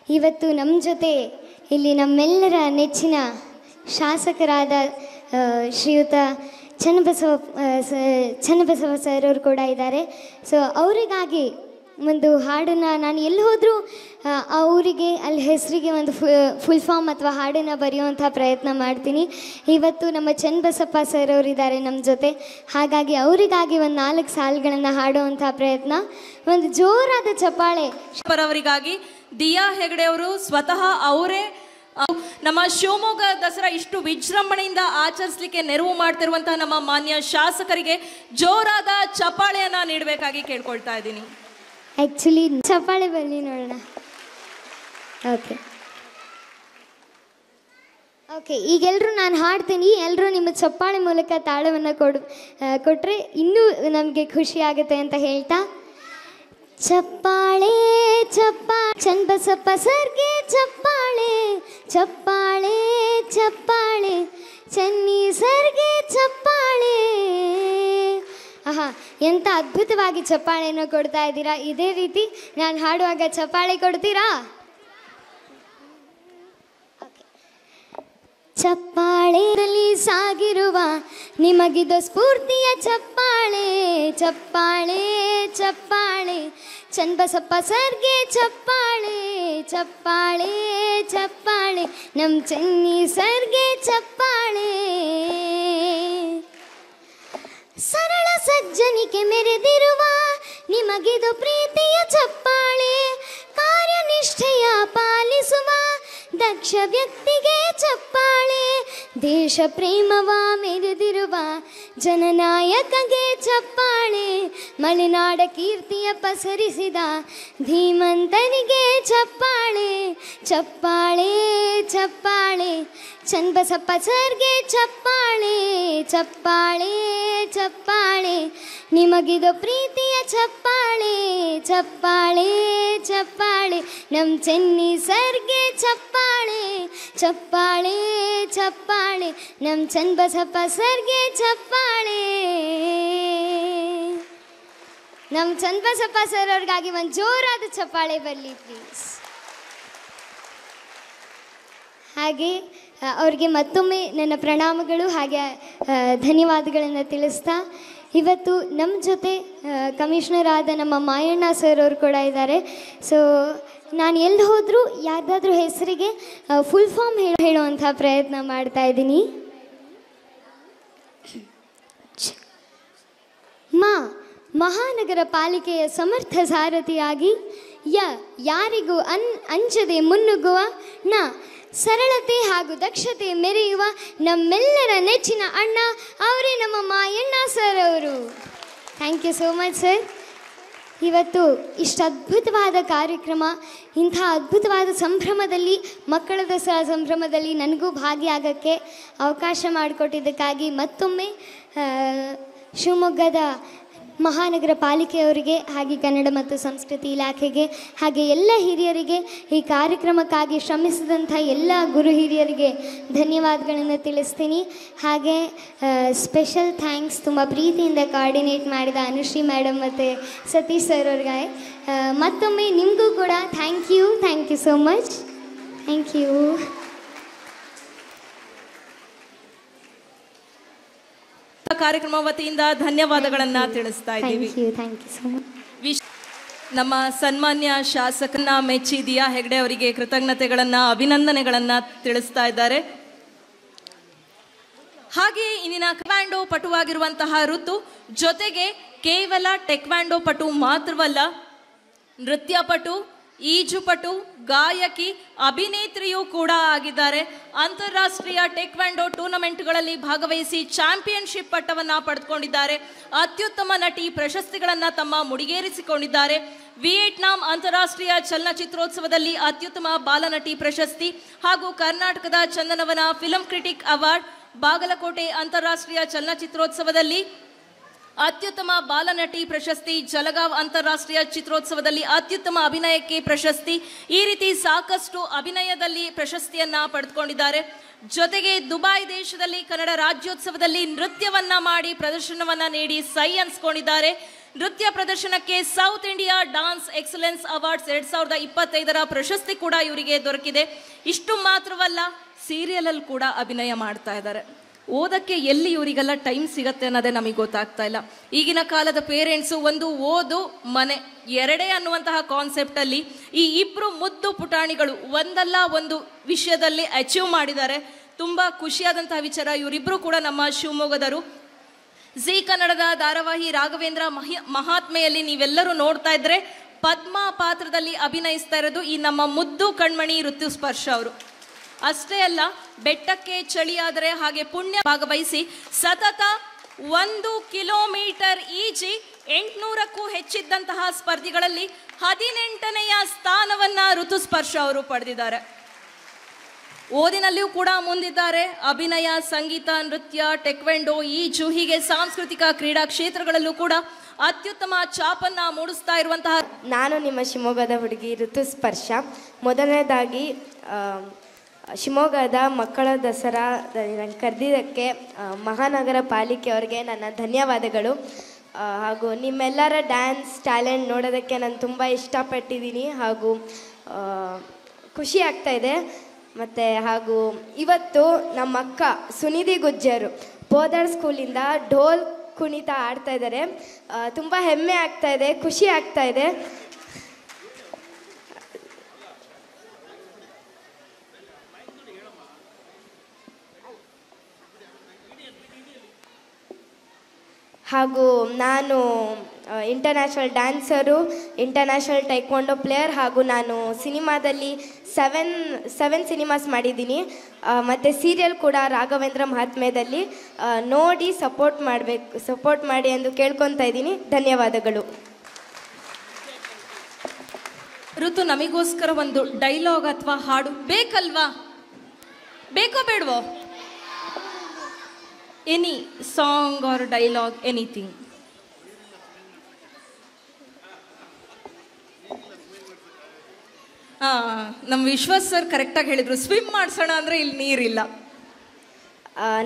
ಇವತ್ತು ನಮ್ಮ ಜೊತೆ ಇಲ್ಲಿ ನಮ್ಮೆಲ್ಲರ ನೆಚ್ಚಿನ ಶಾಸಕರಾದ ಶ್ರೀಯುತ ಚನ್ನಬಸವ ಸರ್ ಅವರು ಕೂಡ ಇದ್ದಾರೆ. ಸೊ ಅವರಿಗಾಗಿ ಒಂದು ಹಾಡನ್ನು ನಾನು ಎಲ್ಲಿ ಹೋದರೂ ಅವರಿಗೆ ಅಲ್ಲಿ ಹೆಸರಿಗೆ ಒಂದು ಫುಲ್ ಫಾರ್ಮ್ ಅಥವಾ ಹಾಡನ್ನು ಬರೆಯುವಂಥ ಪ್ರಯತ್ನ ಮಾಡ್ತೀನಿ. ಇವತ್ತು ನಮ್ಮ ಚನ್ನಬಸಪ್ಪ ಸರ್ ಅವರಿದ್ದಾರೆ ನಮ್ಮ ಜೊತೆ, ಹಾಗಾಗಿ ಅವರಿಗಾಗಿ ಒಂದು 4 ಸಾಲುಗಳನ್ನು ಹಾಡುವಂಥ ಪ್ರಯತ್ನ. ಒಂದು ಜೋರಾದ ಚಪ್ಪಾಳೆ ಅವರಿಗಾಗಿ. ದಿಯಾ ಹೆಗಡೆ ಅವರು ಸ್ವತಃ ಅವರೇ ನಮ್ಮ ಶಿವಮೊಗ್ಗ ದಸರಾ ಇಷ್ಟು ವಿಜೃಂಭಣೆಯಿಂದ ಆಚರಿಸಲಿಕ್ಕೆ ನೆರವು ಮಾಡ್ತಿರುವಂತಹ ನಮ್ಮ ಮಾನ್ಯ ಶಾಸಕರಿಗೆ ಜೋರಾದ ಚಪ್ಪಾಳೆಯನ್ನ ನೀಡಬೇಕಾಗಿ ಕೇಳ್ಕೊಳ್ತಾ ಇದ್ದೀನಿ. ಆ್ಯಕ್ಚುಲಿ ಚಪ್ಪಾಳೆ ಬರಲಿ ನೋಡೋಣ. ಓಕೆ ಈಗೆಲ್ಲರೂ ನಾನು ಹಾಡ್ತೀನಿ, ಎಲ್ಲರೂ ನಿಮ್ಮ ಚಪ್ಪಾಳೆ ಮೂಲಕ ತಾಳವನ್ನು ಕೊಟ್ಟರೆ ಇನ್ನೂ ನಮಗೆ ಖುಷಿ ಆಗುತ್ತೆ ಅಂತ ಹೇಳ್ತಾ, ಚಪ್ಪಾಳೆ ಚಪ್ಪಾಳೆ ಚನ್ನಬಸಪ್ಪ ಸರ್ಗೆ ಚಪ್ಪಾಳೆ, ಚಪ್ಪಾಳೆ ಚಪ್ಪಾಳೆ ಚನ್ನಿ ಸರ್ಗೆ ಚಪ್ಪಾಳೆ. ಆಹಾ, ಎಂಥ ಅದ್ಭುತವಾಗಿ ಚಪ್ಪಾಳೆಯನ್ನು ಕೊಡ್ತಾ ಇದ್ದೀರಾ. ಇದೇ ರೀತಿ ನಾನು ಹಾಡುವಾಗ ಚಪ್ಪಾಳೆ ಕೊಡ್ತೀರಾ? ಚಪ್ಪಾಳೆಯಲ್ಲಿ ಸಾಗಿರುವ ನಿಮಗಿದು ಸ್ಫೂರ್ತಿಯ ಚಪ್ಪಾಳೆ, ಚಪ್ಪಾಳೆ ಚಪ್ಪಾಳೆ ಚನ್ನಬಸಪ್ಪ ಸರ್ಗೆ ಚಪ್ಪಾಳೆ, ಚಪ್ಪಾಳೆ ಚಪ್ಪಾಳೆ ನಮ್ಮ ಚನ್ನಿ ಸರ್ಗೆ ಚಪ್ಪಾಳೆ. ಸರಳ ಸಜ್ಜನಿಕೆ ಮೆರೆದಿರುವ ನಿಮಗಿದು ಪ್ರೀತಿಯ ಚಪ್ಪಾಳೆ, ಕಾರ್ಯನಿಷ್ಠೆಯ ಪಾಲಿಸುವ ದಕ್ಷ ವ್ಯಕ್ತಿಗೆ ಚಪ್ಪಾಳೆ, ದೇಶ ಪ್ರೇಮವ ಮೆರೆದಿರುವ ಜನನಾಯಕಗೆ ಚಪ್ಪಾಳೆ, ಮಲೆನಾಡ ಕೀರ್ತಿಯ ಪಸರಿಸಿದ ಧೀಮಂತನಿಗೆ ಚಪ್ಪಾಳೆ, ಚಪ್ಪಾಳೆ ಚಪ್ಪಾಳೆ ಚನ್ನಬಸಪ್ಪ ಸರ್ಗೆ ಚಪ್ಪಾಳೆ, ಚಪ್ಪಾಳೆ ಚಪ್ಪಾಳೆ ನಿಮಗಿದು ಪ್ರೀತಿಯ ಚಪ್ಪಾಳೆ, ಚಪ್ಪಾಳೆ ಚಪ್ಪಾಳೆ ನಮ್ಮ ಚೆನ್ನಿ ಸರ್ಗೆ ಚಪ್ಪಾಳೆ, ಚಪ್ಪಾಳೆ ಚಪ್ಪಾಳೆ ನಮ್ಮ ಚನ್ನಬಸಪ್ಪ ಸರ್ಗೆ ಚಪ್ಪಾಳೆ. ನಮ್ಮ ಚನ್ನಬಸಪ್ಪ ಸರ್ ಅವ್ರಿಗಾಗಿ ಒಂದು ಜೋರಾದ ಚಪ್ಪಾಳೆ ಬರಲಿ ಪ್ಲೀಸ್. ಹಾಗೆ ಅವ್ರಿಗೆ ಮತ್ತೊಮ್ಮೆ ನನ್ನ ಪ್ರಣಾಮಗಳು ಹಾಗೆ ಧನ್ಯವಾದಗಳನ್ನು ತಿಳಿಸ್ತಾ, ಇವತ್ತು ನಮ್ಮ ಜೊತೆ ಕಮಿಷನರ್ ಆದ ನಮ್ಮ ಮಾಯಣ್ಣ ಸರ್ ಅವರು ಕೂಡ ಇದ್ದಾರೆ. ಸೊ ನಾನು ಎಲ್ಲಿ ಹೋದರೂ ಯಾರ್ದಾದ್ರೂ ಹೆಸರಿಗೆ ಫುಲ್ ಫಾರ್ಮ್ ಹೇಳುವಂಥ ಪ್ರಯತ್ನ ಮಾಡ್ತಾ ಇದ್ದೀನಿ. ಮಹಾನಗರ ಪಾಲಿಕೆಯ ಸಮರ್ಥ ಸಾರಥಿಯಾಗಿ ಯಾರಿಗೂ ಅಂಜದೆ ಮುನ್ನುಗ್ಗುವ ಸರಳತೆ ಹಾಗೂ ದಕ್ಷತೆ ಮೆರೆಯುವ ನಮ್ಮೆಲ್ಲರ ನೆಚ್ಚಿನ ಅಣ್ಣ ಅವರೇ ನಮ್ಮ ಮಾಯಣ್ಣ ಸರ್ ಅವರು. Thank you so much sir. ಇವತ್ತು ಇಷ್ಟು ಅದ್ಭುತವಾದ ಕಾರ್ಯಕ್ರಮ, ಇಂಥ ಅದ್ಭುತವಾದ ಸಂಭ್ರಮದಲ್ಲಿ, ಮಕ್ಕಳ ದಸರಾ ಸಂಭ್ರಮದಲ್ಲಿ ನನಗೂ ಭಾಗಿಯಾಗಕ್ಕೆ ಅವಕಾಶ ಮಾಡಿಕೊಟ್ಟಿದ್ದಕ್ಕಾಗಿ ಮತ್ತೊಮ್ಮೆ ಶಿವಮೊಗ್ಗದ ಮಹಾನಗರ ಪಾಲಿಕೆಯವರಿಗೆ ಹಾಗೆ ಕನ್ನಡ ಮತ್ತು ಸಂಸ್ಕೃತಿ ಇಲಾಖೆಗೆ ಹಾಗೆ ಎಲ್ಲ ಹಿರಿಯರಿಗೆ, ಈ ಕಾರ್ಯಕ್ರಮಕ್ಕಾಗಿ ಶ್ರಮಿಸಿದಂಥ ಎಲ್ಲ ಗುರು ಹಿರಿಯರಿಗೆ ಧನ್ಯವಾದಗಳನ್ನು ತಿಳಿಸ್ತೀನಿ. ಹಾಗೆ ಸ್ಪೆಷಲ್ ಥ್ಯಾಂಕ್ಸ್ ತುಂಬ ಪ್ರೀತಿಯಿಂದ ಕೋಆರ್ಡಿನೇಟ್ ಮಾಡಿದ ಅನುಶ್ರೀ ಮೇಡಮ್ ಮತ್ತು ಸತೀಶ್ ಸರ್ ಅವ್ರಿಗೆ ಮತ್ತೊಮ್ಮೆ ನಿಮಗೂ ಕೂಡ thank you so much. Thank you. ಕಾರ್ಯಕ್ರಮ ವತಿಯಿಂದ ಧನ್ಯವಾದಗಳನ್ನ ತಿಳಿಸ್ತಾ ಇದ್ದೀವಿ. ನಮ್ಮ ಸನ್ಮಾನ್ಯ ಶಾಸಕನ ಮೆಚ್ಚಿ ದಿಯಾ ಹೆಗಡೆ ಅವರಿಗೆ ಕೃತಜ್ಞತೆಗಳನ್ನ ಅಭಿನಂದನೆಗಳನ್ನ ತಿಳಿಸ್ತಾ ಇದ್ದಾರೆ. ಹಾಗೆ ಇಂದಿನ ಟೆಕ್ವಾಂಡೋ ಪಟುವಾಗಿರುವಂತಹ ಋತು ಜೊತೆಗೆ ಕೇವಲ ಟೆಕ್ವಾಂಡೋ ಪಟು ಮಾತ್ರವಲ್ಲ, ನೃತ್ಯ ಪಟು, ಈಜುಪಟು, ಗಾಯಕಿ, ಅಭಿನೇತ್ರಿಯೂ ಕೂಡ ಆಗಿದ್ದಾರೆ. ಅಂತಾರಾಷ್ಟ್ರೀಯ ಟೆಕ್ವಾಂಡೋ ಟೂರ್ನಮೆಂಟ್ಗಳಲ್ಲಿ ಭಾಗವಹಿಸಿ ಚಾಂಪಿಯನ್ಶಿಪ್ ಪಟ್ಟವನ್ನು ಪಡೆದುಕೊಂಡಿದ್ದಾರೆ. ಅತ್ಯುತ್ತಮ ನಟಿ ಪ್ರಶಸ್ತಿಗಳನ್ನು ತಮ್ಮ ಮುಡಿಗೇರಿಸಿಕೊಂಡಿದ್ದಾರೆ. ವಿಯೆಟ್ನಾಂ ಅಂತಾರಾಷ್ಟ್ರೀಯ ಚಲನಚಿತ್ರೋತ್ಸವದಲ್ಲಿ ಅತ್ಯುತ್ತಮ ಬಾಲನಟಿ ಪ್ರಶಸ್ತಿ ಹಾಗೂ ಕರ್ನಾಟಕದ Chandanavana film critic award, Bagalkote ಅಂತಾರಾಷ್ಟ್ರೀಯ ಚಲನಚಿತ್ರೋತ್ಸವದಲ್ಲಿ ಅತ್ಯುತ್ತಮ ಬಾಲನಟಿ ಪ್ರಶಸ್ತಿ, ಜಲಗಾಂವ್ ಅಂತಾರಾಷ್ಟ್ರೀಯ ಚಿತ್ರೋತ್ಸವದಲ್ಲಿ ಅತ್ಯುತ್ತಮ ಅಭಿನಯಕ್ಕೆ ಪ್ರಶಸ್ತಿ, ಈ ರೀತಿ ಸಾಕಷ್ಟು ಅಭಿನಯದಲ್ಲಿ ಪ್ರಶಸ್ತಿಯನ್ನ ಪಡೆದುಕೊಂಡಿದ್ದಾರೆ. ಜೊತೆಗೆ ದುಬೈ ದೇಶದಲ್ಲಿ ಕನ್ನಡ ರಾಜ್ಯೋತ್ಸವದಲ್ಲಿ ನೃತ್ಯವನ್ನ ಮಾಡಿ ಪ್ರದರ್ಶನವನ್ನ ನೀಡಿ ಸೈ ಅನ್ಸ್ಕೊಂಡಿದ್ದಾರೆ. ನೃತ್ಯ ಪ್ರದರ್ಶನಕ್ಕೆ south India dance excellence awards 2025 ಪ್ರಶಸ್ತಿ ಕೂಡ ಇವರಿಗೆ ದೊರಕಿದೆ. ಇಷ್ಟು ಮಾತ್ರವಲ್ಲ, ಸೀರಿಯಲ್ ಅಲ್ಲಿ ಕೂಡ ಅಭಿನಯ ಮಾಡ್ತಾ ಇದ್ದಾರೆ. ಓದಕ್ಕೆ ಎಲ್ಲಿ ಇವರಿಗೆಲ್ಲ ಟೈಮ್ ಸಿಗತ್ತೆ ಅನ್ನೋದೇ ನಮಗೆ ಗೊತ್ತಾಗ್ತಾ ಇಲ್ಲ. ಈಗಿನ ಕಾಲದ ಪೇರೆಂಟ್ಸು ಒಂದು ಓದು ಮನೆ ಎರಡೇ ಅನ್ನುವಂತಹ ಕಾನ್ಸೆಪ್ಟ್ ಅಲ್ಲಿ ಈ ಇಬ್ರು ಮುದ್ದು ಪುಟಾಣಿಗಳು ಒಂದಲ್ಲ ಒಂದು ವಿಷಯದಲ್ಲಿ ಅಚೀವ್ ಮಾಡಿದ್ದಾರೆ. ತುಂಬಾ ಖುಷಿಯಾದಂತಹ ವಿಚಾರ. ಇವರಿಬ್ರು ಕೂಡ ನಮ್ಮ ಶಿವಮೊಗ್ಗದರು. ಜಿ ಕನ್ನಡದ ಧಾರಾವಾಹಿ ರಾಘವೇಂದ್ರ ಮಹಾತ್ಮೆಯಲ್ಲಿ ನೀವೆಲ್ಲರೂ ನೋಡ್ತಾ ಇದ್ರೆ ಪದ್ಮ ಪಾತ್ರದಲ್ಲಿ ಅಭಿನಯಿಸ್ತಾ ಇರೋದು ಈ ನಮ್ಮ ಮುದ್ದು ಕಣ್ಮಣಿ ಋತುಸ್ಪರ್ಶ ಅವರು. ಅಷ್ಟೇ ಅಲ್ಲ, ಬೆಟ್ಟಕ್ಕೆ ಚಳಿಯಾದರೆ ಹಾಗೆ ಪುಣ್ಯ ಭಾಗವಹಿಸಿ ಸತತ 1 ಕಿಲೋಮೀಟರ್ ಈಜಿ 800ಕ್ಕೂ ಹೆಚ್ಚಿದ್ದಂತಹ ಸ್ಪರ್ಧೆಗಳಲ್ಲಿ 18ನೆಯ ಸ್ಥಾನವನ್ನ ಋತುಸ್ಪರ್ಶ ಅವರು ಪಡೆದಿದ್ದಾರೆ. ಓದಿನಲ್ಲಿಯೂ ಕೂಡ ಮುಂದಿದ್ದಾರೆ. ಅಭಿನಯ, ಸಂಗೀತ, ನೃತ್ಯ, ಟೆಕ್ವೆಂಡೋ, ಈಜು ಹೀಗೆ ಸಾಂಸ್ಕೃತಿಕ ಕ್ರೀಡಾ ಕ್ಷೇತ್ರಗಳಲ್ಲೂ ಕೂಡ ಅತ್ಯುತ್ತಮ ಛಾಪನ್ನ ಮೂಡಿಸ್ತಾ ಇರುವಂತಹ ನಾನು ನಿಮ್ಮ ಶಿವಮೊಗ್ಗದ ಹುಡುಗಿ ಋತುಸ್ಪರ್ಶ. ಮೊದಲನೇದಾಗಿ ಶಿವಮೊಗ್ಗದ ಮಕ್ಕಳ ದಸರಾ ಕರೆದಿದ್ದಕ್ಕೆ ಮಹಾನಗರ ಪಾಲಿಕೆಯವರಿಗೆ ನನ್ನ ಧನ್ಯವಾದಗಳು. ಹಾಗೂ ನಿಮ್ಮೆಲ್ಲರ ಡ್ಯಾನ್ಸ್ ಟ್ಯಾಲೆಂಟ್ ನೋಡೋದಕ್ಕೆ ನಾನು ತುಂಬ ಇಷ್ಟಪಟ್ಟಿದ್ದೀನಿ ಹಾಗೂ ಖುಷಿ ಆಗ್ತಾಯಿದೆ. ಮತ್ತು ಹಾಗೂ ಇವತ್ತು ನಮ್ಮ ಅಕ್ಕ ಸುನಿಧಿ ಗುಜ್ಜರು ಬೋದರ್ ಸ್ಕೂಲಿಂದ ಢೋಲ್ ಕುಣಿತ ಆಡ್ತಾ ಇದ್ದಾರೆ. ತುಂಬ ಹೆಮ್ಮೆ ಆಗ್ತಾಯಿದೆ, ಖುಷಿ ಆಗ್ತಾಯಿದೆ. ಹಾಗೂ ನಾನು international dancer, international taekwondo player ಹಾಗೂ ನಾನು ಸಿನಿಮಾದಲ್ಲಿ 7 ಸಿನಿಮಾಸ್ ಮಾಡಿದ್ದೀನಿ. ಮತ್ತು ಸೀರಿಯಲ್ ಕೂಡ ರಾಘವೇಂದ್ರ ಮಹಾತ್ಮೆಯಲ್ಲಿ ನೋಡಿ ಸಪೋರ್ಟ್ ಮಾಡಿ ಎಂದು ಕೇಳ್ಕೊತಾ ಇದ್ದೀನಿ. ಧನ್ಯವಾದಗಳು. ಋತು, ನಮಗೋಸ್ಕರ ಒಂದು ಡೈಲಾಗ್ ಅಥವಾ ಹಾಡು ಬೇಕಲ್ವಾ? ಬೇಕೋ ಬೇಡವೋ? Any song or dialogue, anything. ನಮ್ಮ ವಿಶ್ವಾಸ್ ಸರ್ ಕರೆಕ್ಟಾಗಿ ಹೇಳಿದ್ರು, ಸ್ವಿಮ್ ಮಾಡಿಸೋಣ ಅಂದರೆ ಇಲ್ಲಿ ನೀರಿಲ್ಲ.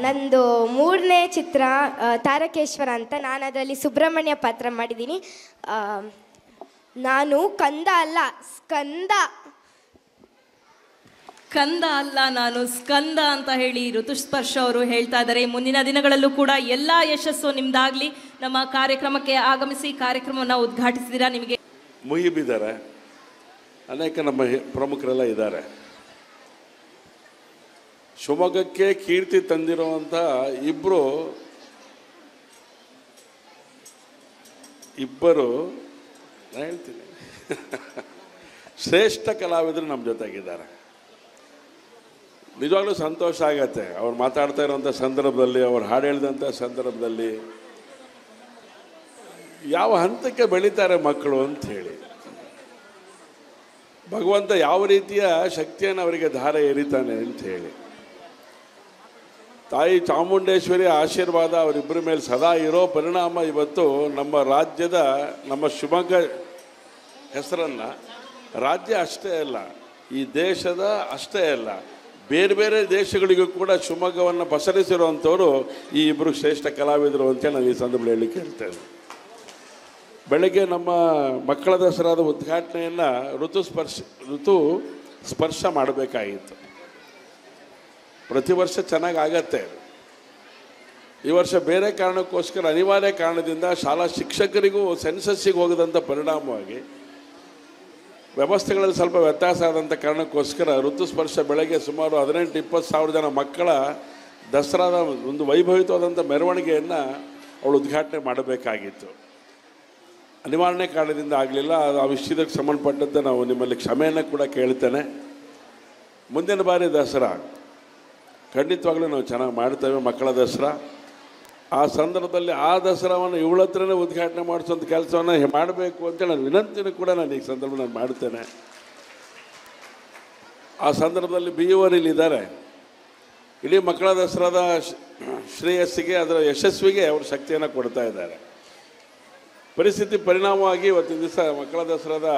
ನಂದು 3ನೇ ಚಿತ್ರ ತಾರಕೇಶ್ವರ ಅಂತ. ನಾನು ಅದರಲ್ಲಿ ಸುಬ್ರಹ್ಮಣ್ಯ ಪಾತ್ರ ಮಾಡಿದ್ದೀನಿ. ನಾನು ಕಂದ ಅಲ್ಲ ನಾನು ಸ್ಕಂದ ಅಂತ ಹೇಳಿ ಋತುಸ್ಪರ್ಶ ಅವರು ಹೇಳ್ತಾ ಇದ್ದಾರೆ. ಮುಂದಿನ ದಿನಗಳಲ್ಲೂ ಕೂಡ ಎಲ್ಲ ಯಶಸ್ಸು ನಿಮ್ದಾಗ್ಲಿ. ನಮ್ಮ ಕಾರ್ಯಕ್ರಮಕ್ಕೆ ಆಗಮಿಸಿ ಕಾರ್ಯಕ್ರಮವನ್ನು ಉದ್ಘಾಟಿಸಿದ್ದೀರಾ. ನಿಮಗೆ ಮುಹಿಬಿದ್ದಾರೆ, ಅನೇಕ ನಮ್ಮ ಪ್ರಮುಖರೆಲ್ಲ ಇದ್ದಾರೆ. ಶಿವಮೊಗ್ಗಕ್ಕೆ ಕೀರ್ತಿ ತಂದಿರುವಂಥ ಇಬ್ಬರು ಹೇಳ್ತೀನಿ ಶ್ರೇಷ್ಠ ಕಲಾವಿದರು ನಮ್ಮ ಜೊತೆಗಿದ್ದಾರೆ. ನಿಜವಾಗ್ಲೂ ಸಂತೋಷ ಆಗತ್ತೆ ಅವ್ರು ಮಾತಾಡ್ತಾ ಇರೋಂಥ ಸಂದರ್ಭದಲ್ಲಿ, ಅವ್ರು ಹಾಡು ಹೇಳಿದಂಥ ಸಂದರ್ಭದಲ್ಲಿ ಯಾವ ಹಂತಕ್ಕೆ ಬೆಳೀತಾರೆ ಮಕ್ಕಳು ಅಂತ ಹೇಳಿ. ಭಗವಂತ ಯಾವ ರೀತಿಯ ಶಕ್ತಿಯನ್ನು ಅವರಿಗೆ ಧಾರೆ ಎರಿತಾನೆ ಅಂತ ಹೇಳಿ. ತಾಯಿ ಚಾಮುಂಡೇಶ್ವರಿ ಆಶೀರ್ವಾದ ಅವರಿಬ್ಬರ ಮೇಲೆ ಸದಾ ಇರೋ ಪರಿಣಾಮ ಇವತ್ತು ನಮ್ಮ ರಾಜ್ಯದ, ನಮ್ಮ ಶಿವಮೊಗ್ಗ ಹೆಸರನ್ನು ರಾಜ್ಯ ಅಷ್ಟೇ ಅಲ್ಲ, ಈ ದೇಶದ ಅಷ್ಟೇ ಅಲ್ಲ, ಬೇರೆ ಬೇರೆ ದೇಶಗಳಿಗೂ ಕೂಡ ಶಿವಮೊಗ್ಗವನ್ನು ಪಸರಿಸಿರುವಂಥವರು ಈ ಇಬ್ಬರು ಶ್ರೇಷ್ಠ ಕಲಾವಿದರು ಅಂತೇಳಿ ನಾನು ಈ ಸಂದರ್ಭದಲ್ಲಿ ಹೇಳಲಿಕ್ಕೆ ಹೇಳ್ತೇನೆ. ಬೆಳಗ್ಗೆ ನಮ್ಮ ಮಕ್ಕಳ ದಸರಾದ ಉದ್ಘಾಟನೆಯನ್ನು ಋತು ಸ್ಪರ್ಶ ಮಾಡಬೇಕಾಗಿತ್ತು. ಪ್ರತಿ ವರ್ಷ ಚೆನ್ನಾಗಿ ಆಗತ್ತೆ. ಈ ವರ್ಷ ಬೇರೆ ಕಾರಣಕ್ಕೋಸ್ಕರ, ಅನಿವಾರ್ಯ ಕಾರಣದಿಂದ ಶಾಲಾ ಶಿಕ್ಷಕರಿಗೂ ಸೆನ್ಸಸ್ಸಿಗೆ ಹೋಗದಂಥ ಪರಿಣಾಮವಾಗಿ ವ್ಯವಸ್ಥೆಗಳಲ್ಲಿ ಸ್ವಲ್ಪ ವ್ಯತ್ಯಾಸ ಆದಂಥ ಕಾರಣಕ್ಕೋಸ್ಕರ ಋತುಸ್ಪರ್ಶ ಬೆಳಗ್ಗೆ ಸುಮಾರು 18-20 ಸಾವಿರ ಜನ ಮಕ್ಕಳ ದಸರಾದ ಒಂದು ವೈಭವಿತವಾದಂಥ ಮೆರವಣಿಗೆಯನ್ನು ಅವಳು ಉದ್ಘಾಟನೆ ಮಾಡಬೇಕಾಗಿತ್ತು. ಅನಿವಾರ್ಯ ಕಾರಣದಿಂದ ಆಗಲಿಲ್ಲ. ಆ ವಿಷಯಕ್ಕೆ ಸಂಬಂಧಪಟ್ಟಂತೆ ನಾವು ನಿಮ್ಮಲ್ಲಿ ಕ್ಷಮೆಯನ್ನು ಕೂಡ ಕೇಳ್ತೇನೆ. ಮುಂದಿನ ಬಾರಿ ದಸರಾ ಖಂಡಿತವಾಗ್ಲೂ ನಾವು ಚೆನ್ನಾಗಿ ಮಾಡ್ತೇವೆ. ಮಕ್ಕಳ ದಸರಾ ಆ ಸಂದರ್ಭದಲ್ಲಿ ಆ ದಸರಾವನ್ನು ಇವಳ ಹತ್ರನೇ ಉದ್ಘಾಟನೆ ಮಾಡಿಸುವಂಥ ಕೆಲಸವನ್ನು ಮಾಡಬೇಕು ಅಂತೇಳಿ ನಾನು ವಿನಂತಿನೂ ಕೂಡ ನಾನು ಈ ಸಂದರ್ಭದಲ್ಲಿ ನಾನು ಮಾಡ್ತೇನೆ. ಆ ಸಂದರ್ಭದಲ್ಲಿ BOR ಇಲ್ಲಿದ್ದಾರೆ. ಇಡೀ ಮಕ್ಕಳ ದಸರಾದ ಶ್ರೇಯಸ್ಸಿಗೆ, ಅದರ ಯಶಸ್ವಿಗೆ ಅವರು ಶಕ್ತಿಯನ್ನು ಕೊಡ್ತಾ ಇದ್ದಾರೆ. ಪರಿಸ್ಥಿತಿ ಪರಿಣಾಮವಾಗಿ ಇವತ್ತಿನ ದಿವಸ ಮಕ್ಕಳ ದಸರಾದ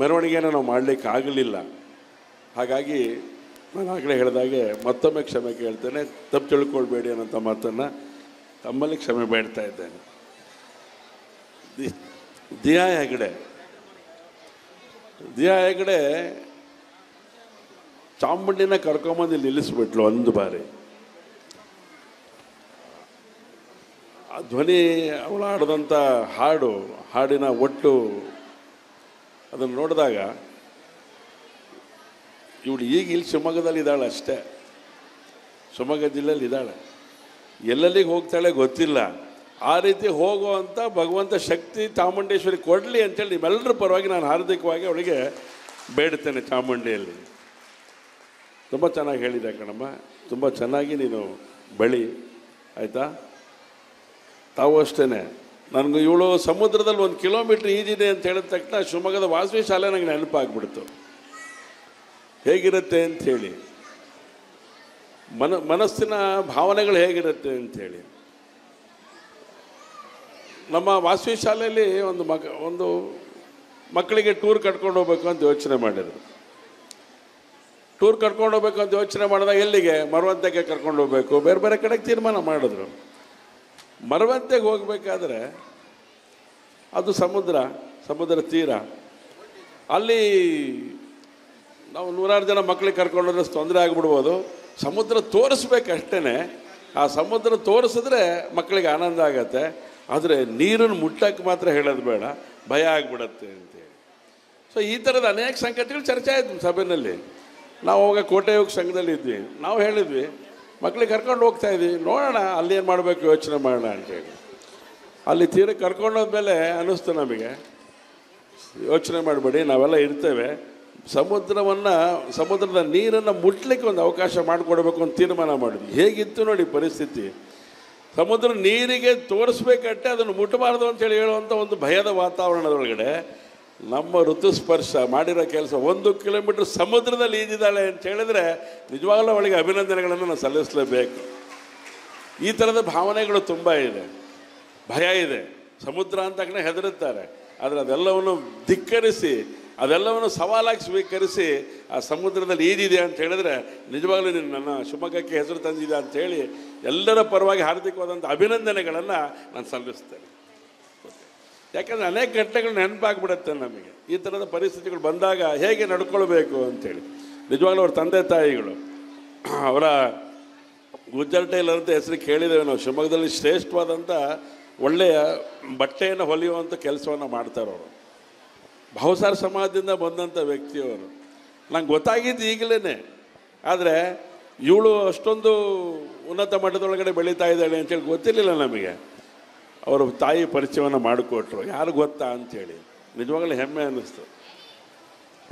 ಮೆರವಣಿಗೆಯನ್ನು ನಾವು ಮಾಡಲಿಕ್ಕೆ ಆಗಲಿಲ್ಲ. ಹಾಗಾಗಿ ನಾನು ಆಗಲೇ ಹೇಳಿದಾಗೆ ಮತ್ತೊಮ್ಮೆ ಕ್ಷಮೆ ಕೇಳ್ತೇನೆ. ತಪ್ಪು ತಿಳ್ಕೊಳ್ಬೇಡಿ ಅನ್ನೋಂಥ ಮಾತನ್ನು ತಮ್ಮಲ್ಲಿ ಕ್ಷಮೆ ಬೇಡ್ತಾ ಇದ್ದೇನೆ. ದಿಯಾ ಹೆಗಡೆ ಚಾಮುಂಡಿನ ಕರ್ಕೊಂಬಂದು ನಿಲ್ಲಿಸ್ಬಿಟ್ಲು ಒಂದು ಬಾರಿ. ಆ ಧ್ವನಿ ಅವಳು ಆಡಿದಂಥ ಹಾಡಿನ ಒಟ್ಟು ಅದನ್ನು ನೋಡಿದಾಗ ಇವಳು ಈಗ ಇಲ್ಲಿ ಶಿವಮೊಗ್ಗದಲ್ಲಿ ಇದ್ದಾಳೆ ಅಷ್ಟೇ, ಶಿವಮೊಗ್ಗ ಜಿಲ್ಲೆಯಲ್ಲಿ ಇದ್ದಾಳೆ. ಎಲ್ಲೆಲ್ಲಿಗೆ ಹೋಗ್ತಾಳೆ ಗೊತ್ತಿಲ್ಲ. ಆ ರೀತಿ ಹೋಗುವಂಥ ಭಗವಂತ ಶಕ್ತಿ ಚಾಮುಂಡೇಶ್ವರಿ ಕೊಡಲಿ ಅಂತೇಳಿ ನಿಮ್ಮೆಲ್ಲರ ಪರವಾಗಿ ನಾನು ಹಾರ್ದಿಕವಾಗಿ ಅವಳಿಗೆ ಬೇಡ್ತೇನೆ. ಚಾಮುಂಡಿಯಲ್ಲಿ ತುಂಬ ಚೆನ್ನಾಗಿ ಹೇಳಿದೆ ಕಣಮ್ಮ, ತುಂಬ ಚೆನ್ನಾಗಿ ನೀನು ಬೆಳಿ, ಆಯಿತಾ? ತಾವು ಅಷ್ಟೇ. ನನಗೆ ಇವಳು ಸಮುದ್ರದಲ್ಲಿ 1 ಕಿಲೋಮೀಟ್ರ್ ಈಜಿದೆ ಅಂತ ಹೇಳಿದ ತಕ್ಷಣ ಶಿವಮೊಗ್ಗದ ವಾಸವಿ ಶಾಲೆ ನನಗೆ ನೆನಪಾಗ್ಬಿಡ್ತು. ಹೇಗಿರುತ್ತೆ ಅಂಥೇಳಿ, ಮನಸ್ಸಿನ ಭಾವನೆಗಳು ಹೇಗಿರುತ್ತೆ ಅಂಥೇಳಿ. ನಮ್ಮ ವಾಸವಿ ಶಾಲೆಯಲ್ಲಿ ಒಂದು ಮಕ್ಕಳಿಗೆ ಟೂರ್ ಕಟ್ಕೊಂಡು ಹೋಗ್ಬೇಕು ಅಂತ ಯೋಚನೆ ಮಾಡಿದರು. ಟೂರ್ ಕರ್ಕೊಂಡು ಹೋಗ್ಬೇಕು ಅಂತ ಯೋಚನೆ ಮಾಡಿದಾಗ ಎಲ್ಲಿಗೆ? ಮರವಂತೆಗೆ ಕರ್ಕೊಂಡು ಹೋಗ್ಬೇಕು, ಬೇರೆ ಬೇರೆ ಕಡೆಗೆ ತೀರ್ಮಾನ ಮಾಡಿದ್ರು. ಮರವಂತೆಗೆ ಹೋಗಬೇಕಾದ್ರೆ ಅದು ಸಮುದ್ರ ತೀರ. ಅಲ್ಲಿ ನಾವು 100 ಜನ ಮಕ್ಕಳಿಗೆ ಕರ್ಕೊಂಡೋದ್ರೆ ತೊಂದರೆ ಆಗಿಬಿಡ್ಬೋದು. ಸಮುದ್ರ ತೋರಿಸ್ಬೇಕಷ್ಟೇ. ಆ ಸಮುದ್ರ ತೋರಿಸಿದ್ರೆ ಮಕ್ಕಳಿಗೆ ಆನಂದ ಆಗತ್ತೆ. ಆದರೆ ನೀರನ್ನು ಮುಟ್ಟಕ್ಕೆ ಮಾತ್ರ ಹೇಳೋದು ಬೇಡ, ಭಯ ಆಗಿಬಿಡತ್ತೆ ಅಂತೇಳಿ. ಸೊ ಈ ಥರದ ಅನೇಕ ಸಂಗತಿಗಳು ಚರ್ಚೆ ಆಯಿತು ಸಭೆಯಲ್ಲಿ. ನಾವು ಅವಾಗ ಕೋಟೆ ಯೋಗ ಸಂಘದಲ್ಲಿ ಇದ್ವಿ. ನಾವು ಹೇಳಿದ್ವಿ ಮಕ್ಕಳಿಗೆ ಕರ್ಕೊಂಡು ಹೋಗ್ತಾ ಇದ್ವಿ, ನೋಡೋಣ ಅಲ್ಲಿ ಏನು ಮಾಡಬೇಕು ಯೋಚನೆ ಮಾಡೋಣ ಅಂತೇಳಿ. ಅಲ್ಲಿ ತೀರಕ್ಕೆ ಕರ್ಕೊಂಡು ಹೋದ್ಮೇಲೆ ಅನ್ನಿಸ್ತು ನಮಗೆ, ಯೋಚನೆ ಮಾಡಬೇಡಿ, ನಾವೆಲ್ಲ ಇರ್ತೇವೆ, ಸಮುದ್ರದ ನೀರನ್ನು ಮುಟ್ಲಿಕ್ಕೆ ಒಂದು ಅವಕಾಶ ಮಾಡಿಕೊಡ್ಬೇಕು ಅಂತ ತೀರ್ಮಾನ ಮಾಡಿದ್ವಿ. ಹೇಗಿತ್ತು ನೋಡಿ ಪರಿಸ್ಥಿತಿ. ಸಮುದ್ರ ನೀರಿಗೆ ತೋರಿಸ್ಬೇಕಟ್ಟೆ, ಅದನ್ನು ಮುಟ್ಟಬಾರ್ದು ಅಂತೇಳಿ ಹೇಳುವಂಥ ಒಂದು ಭಯದ ವಾತಾವರಣದೊಳಗಡೆ ನಮ್ಮ ಋತುಸ್ಪರ್ಶ ಮಾಡಿರೋ ಕೆಲಸ 1 ಕಿಲೋಮೀಟ್ರ್ ಸಮುದ್ರದಲ್ಲಿ ಈಜಿದ್ದಾಳೆ ಅಂತ ಹೇಳಿದ್ರೆ ನಿಜವಾಗಲೂ ಅವಳಿಗೆ ಅಭಿನಂದನೆಗಳನ್ನು ನಾವು ಸಲ್ಲಿಸಲೇಬೇಕು. ಈ ಥರದ ಭಾವನೆಗಳು ತುಂಬ ಇದೆ. ಭಯ ಇದೆ, ಸಮುದ್ರ ಅಂತ ತಕ್ಷಣ ಹೆದರುತ್ತಾರೆ. ಆದರೆ ಅದೆಲ್ಲವನ್ನು ಧಿಕ್ಕರಿಸಿ, ಅದೆಲ್ಲವನ್ನು ಸವಾಲಾಗಿ ಸ್ವೀಕರಿಸಿ ಆ ಸಮುದ್ರದಲ್ಲಿ ಈಜಿದೆ ಅಂತ ಹೇಳಿದ್ರೆ ನಿಜವಾಗ್ಲೂ ನೀನು ನನ್ನ ಶಿವಮೊಗ್ಗಕ್ಕೆ ಹೆಸರು ತಂದಿದೆ ಅಂಥೇಳಿ ಎಲ್ಲರ ಪರವಾಗಿ ಹಾರ್ದಿಕವಾದಂಥ ಅಭಿನಂದನೆಗಳನ್ನು ನಾನು ಸಲ್ಲಿಸ್ತೇನೆ. ಯಾಕಂದರೆ ಅನೇಕ ಘಟನೆಗಳು ನೆನಪಾಗ್ಬಿಡುತ್ತೆ ನಮಗೆ. ಈ ಥರದ ಪರಿಸ್ಥಿತಿಗಳು ಬಂದಾಗ ಹೇಗೆ ನಡ್ಕೊಳ್ಬೇಕು ಅಂಥೇಳಿ. ನಿಜವಾಗ್ಲೂ ಅವ್ರ ತಂದೆ ತಾಯಿಗಳು, ಅವರ ಗುಜ್ಜರ್ ಟೈಲರ್ ಅಂತ ಹೆಸರು ಕೇಳಿದ್ದೇವೆ ನಾವು. ಶಿವಮೊಗ್ಗದಲ್ಲಿ ಶ್ರೇಷ್ಠವಾದಂಥ ಒಳ್ಳೆಯ ಬಟ್ಟೆಯನ್ನು ಹೊಲಿಯುವಂಥ ಕೆಲಸವನ್ನು ಮಾಡ್ತಾರವರು. ಬಹುಸಾರ ಸಮಾಜದಿಂದ ಬಂದಂಥ ವ್ಯಕ್ತಿಯವರು. ನಂಗೆ ಗೊತ್ತಾಗಿದ್ದು ಈಗಲೇ. ಆದರೆ ಇವಳು ಅಷ್ಟೊಂದು ಉನ್ನತ ಮಟ್ಟದೊಳಗಡೆ ಬೆಳೀತಾ ಇದ್ದಾಳೆ ಅಂತೇಳಿ ಗೊತ್ತಿರಲಿಲ್ಲ ನಮಗೆ. ಅವರು ತಾಯಿ ಪರಿಚಯವನ್ನು ಮಾಡಿಕೊಟ್ರು, ಯಾರು ಗೊತ್ತಾ ಅಂಥೇಳಿ. ನಿಜವಾಗಲೂ ಹೆಮ್ಮೆ ಅನ್ನಿಸ್ತು.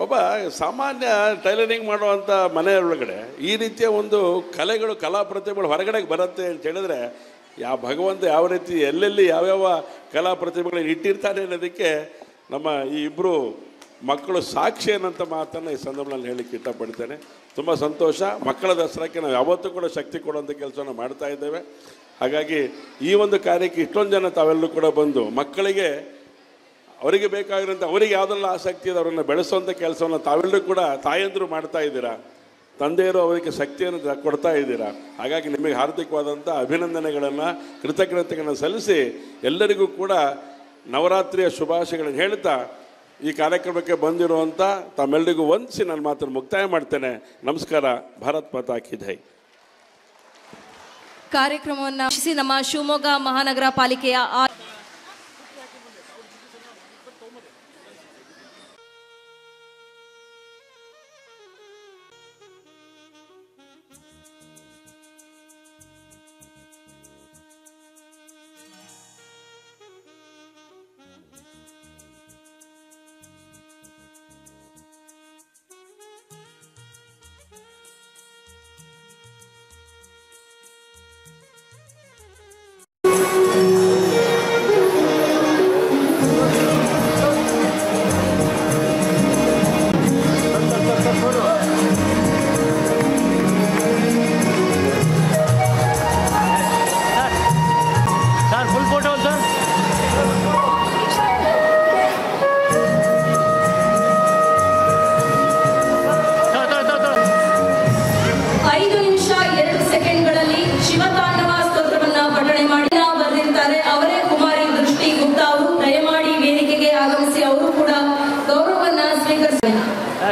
ಒಬ್ಬ ಸಾಮಾನ್ಯ ಟೈಲರಿಂಗ್ ಮಾಡುವಂಥ ಮನೆಯೊಳಗಡೆ ಈ ರೀತಿಯ ಒಂದು ಕಲಾ ಪ್ರತಿಭೆಗಳು ಹೊರಗಡೆಗೆ ಬರುತ್ತೆ ಅಂತ ಹೇಳಿದ್ರೆ ಭಗವಂತ ಯಾವ ರೀತಿ ಎಲ್ಲೆಲ್ಲಿ ಯಾವ್ಯಾವ ಕಲಾ ಪ್ರತಿಭೆಗಳನ್ನು ಇಟ್ಟಿರ್ತಾನೆ ಅನ್ನೋದಕ್ಕೆ ನಮ್ಮ ಈ ಇಬ್ಬರು ಮಕ್ಕಳು ಸಾಕ್ಷಿ ಅನ್ನೋಂಥ ಮಾತನ್ನು ಈ ಸಂದರ್ಭದಲ್ಲಿ ಹೇಳಲಿಕ್ಕೆ ಇಷ್ಟಪಡ್ತೇನೆ. ತುಂಬ ಸಂತೋಷ. ಮಕ್ಕಳ ದಸರಾಕ್ಕೆ ನಾವು ಯಾವತ್ತೂ ಕೂಡ ಶಕ್ತಿ ಕೊಡುವಂಥ ಕೆಲಸವನ್ನು ಮಾಡ್ತಾ ಇದ್ದೇವೆ. ಹಾಗಾಗಿ ಈ ಒಂದು ಕಾರ್ಯಕ್ಕೆ ಇಷ್ಟೊಂದು ಜನ ತಾವೆಲ್ಲರೂ ಕೂಡ ಬಂದು ಮಕ್ಕಳಿಗೆ ಅವರಿಗೆ ಬೇಕಾಗಿರೋಂಥ, ಅವರಿಗೆ ಯಾವುದೆಲ್ಲ ಆಸಕ್ತಿ ಇದೆ ಅವರನ್ನು ಬೆಳೆಸುವಂಥ ಕೆಲಸವನ್ನು ತಾವೆಲ್ಲರೂ ಕೂಡ ತಾಯಂದಿರು ಮಾಡ್ತಾ ಇದ್ದೀರಾ. ತಂದೆಯರು ಅವರಿಗೆ ಶಕ್ತಿಯನ್ನು ಕೊಡ್ತಾ ಇದ್ದೀರಾ. ಹಾಗಾಗಿ ನಿಮಗೆ ಹಾರ್ದಿಕವಾದಂಥ ಅಭಿನಂದನೆಗಳನ್ನು, ಕೃತಜ್ಞತೆಗಳನ್ನು ಸಲ್ಲಿಸಿ ಎಲ್ಲರಿಗೂ ಕೂಡ ನವರಾತ್ರಿಯ ಶುಭಾಶಯಗಳನ್ನು ಹೇಳ್ತಾ ಈ ಕಾರ್ಯಕ್ರಮಕ್ಕೆ ಬಂದಿರುವಂಥ ತಮ್ಮೆಲ್ಲರಿಗೂ ವಂದಿಸಿ ನನ್ನ ಮಾತನ್ನು ಮುಕ್ತಾಯ ಮಾಡ್ತೇನೆ. ನಮಸ್ಕಾರ. ಭಾರತ್ ಮಾತಾ ಕಿ ಜೈ. ಕಾರ್ಯಕ್ರಮವನ್ನು ವೀಕ್ಷಿಸಿ ನಮ್ಮ ಶಿವಮೊಗ್ಗ ಮಹಾನಗರ ಪಾಲಿಕೆಯ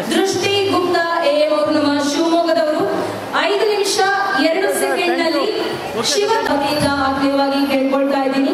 ದೃಷ್ಟಿ ಗುಪ್ತಾ AM ಅವರು ನಮ್ಮ ಶಿವಮೊಗ್ಗದವರು 5 ನಿಮಿಷ 2 ಸೆಕೆಂಡ್ನಲ್ಲಿ ಶಿವ ವತಿಯಿಂದ ಆತ್ಮೀಯವಾಗಿ ಕೇಳ್ಕೊಳ್ತಾ ಇದ್ದೀನಿ.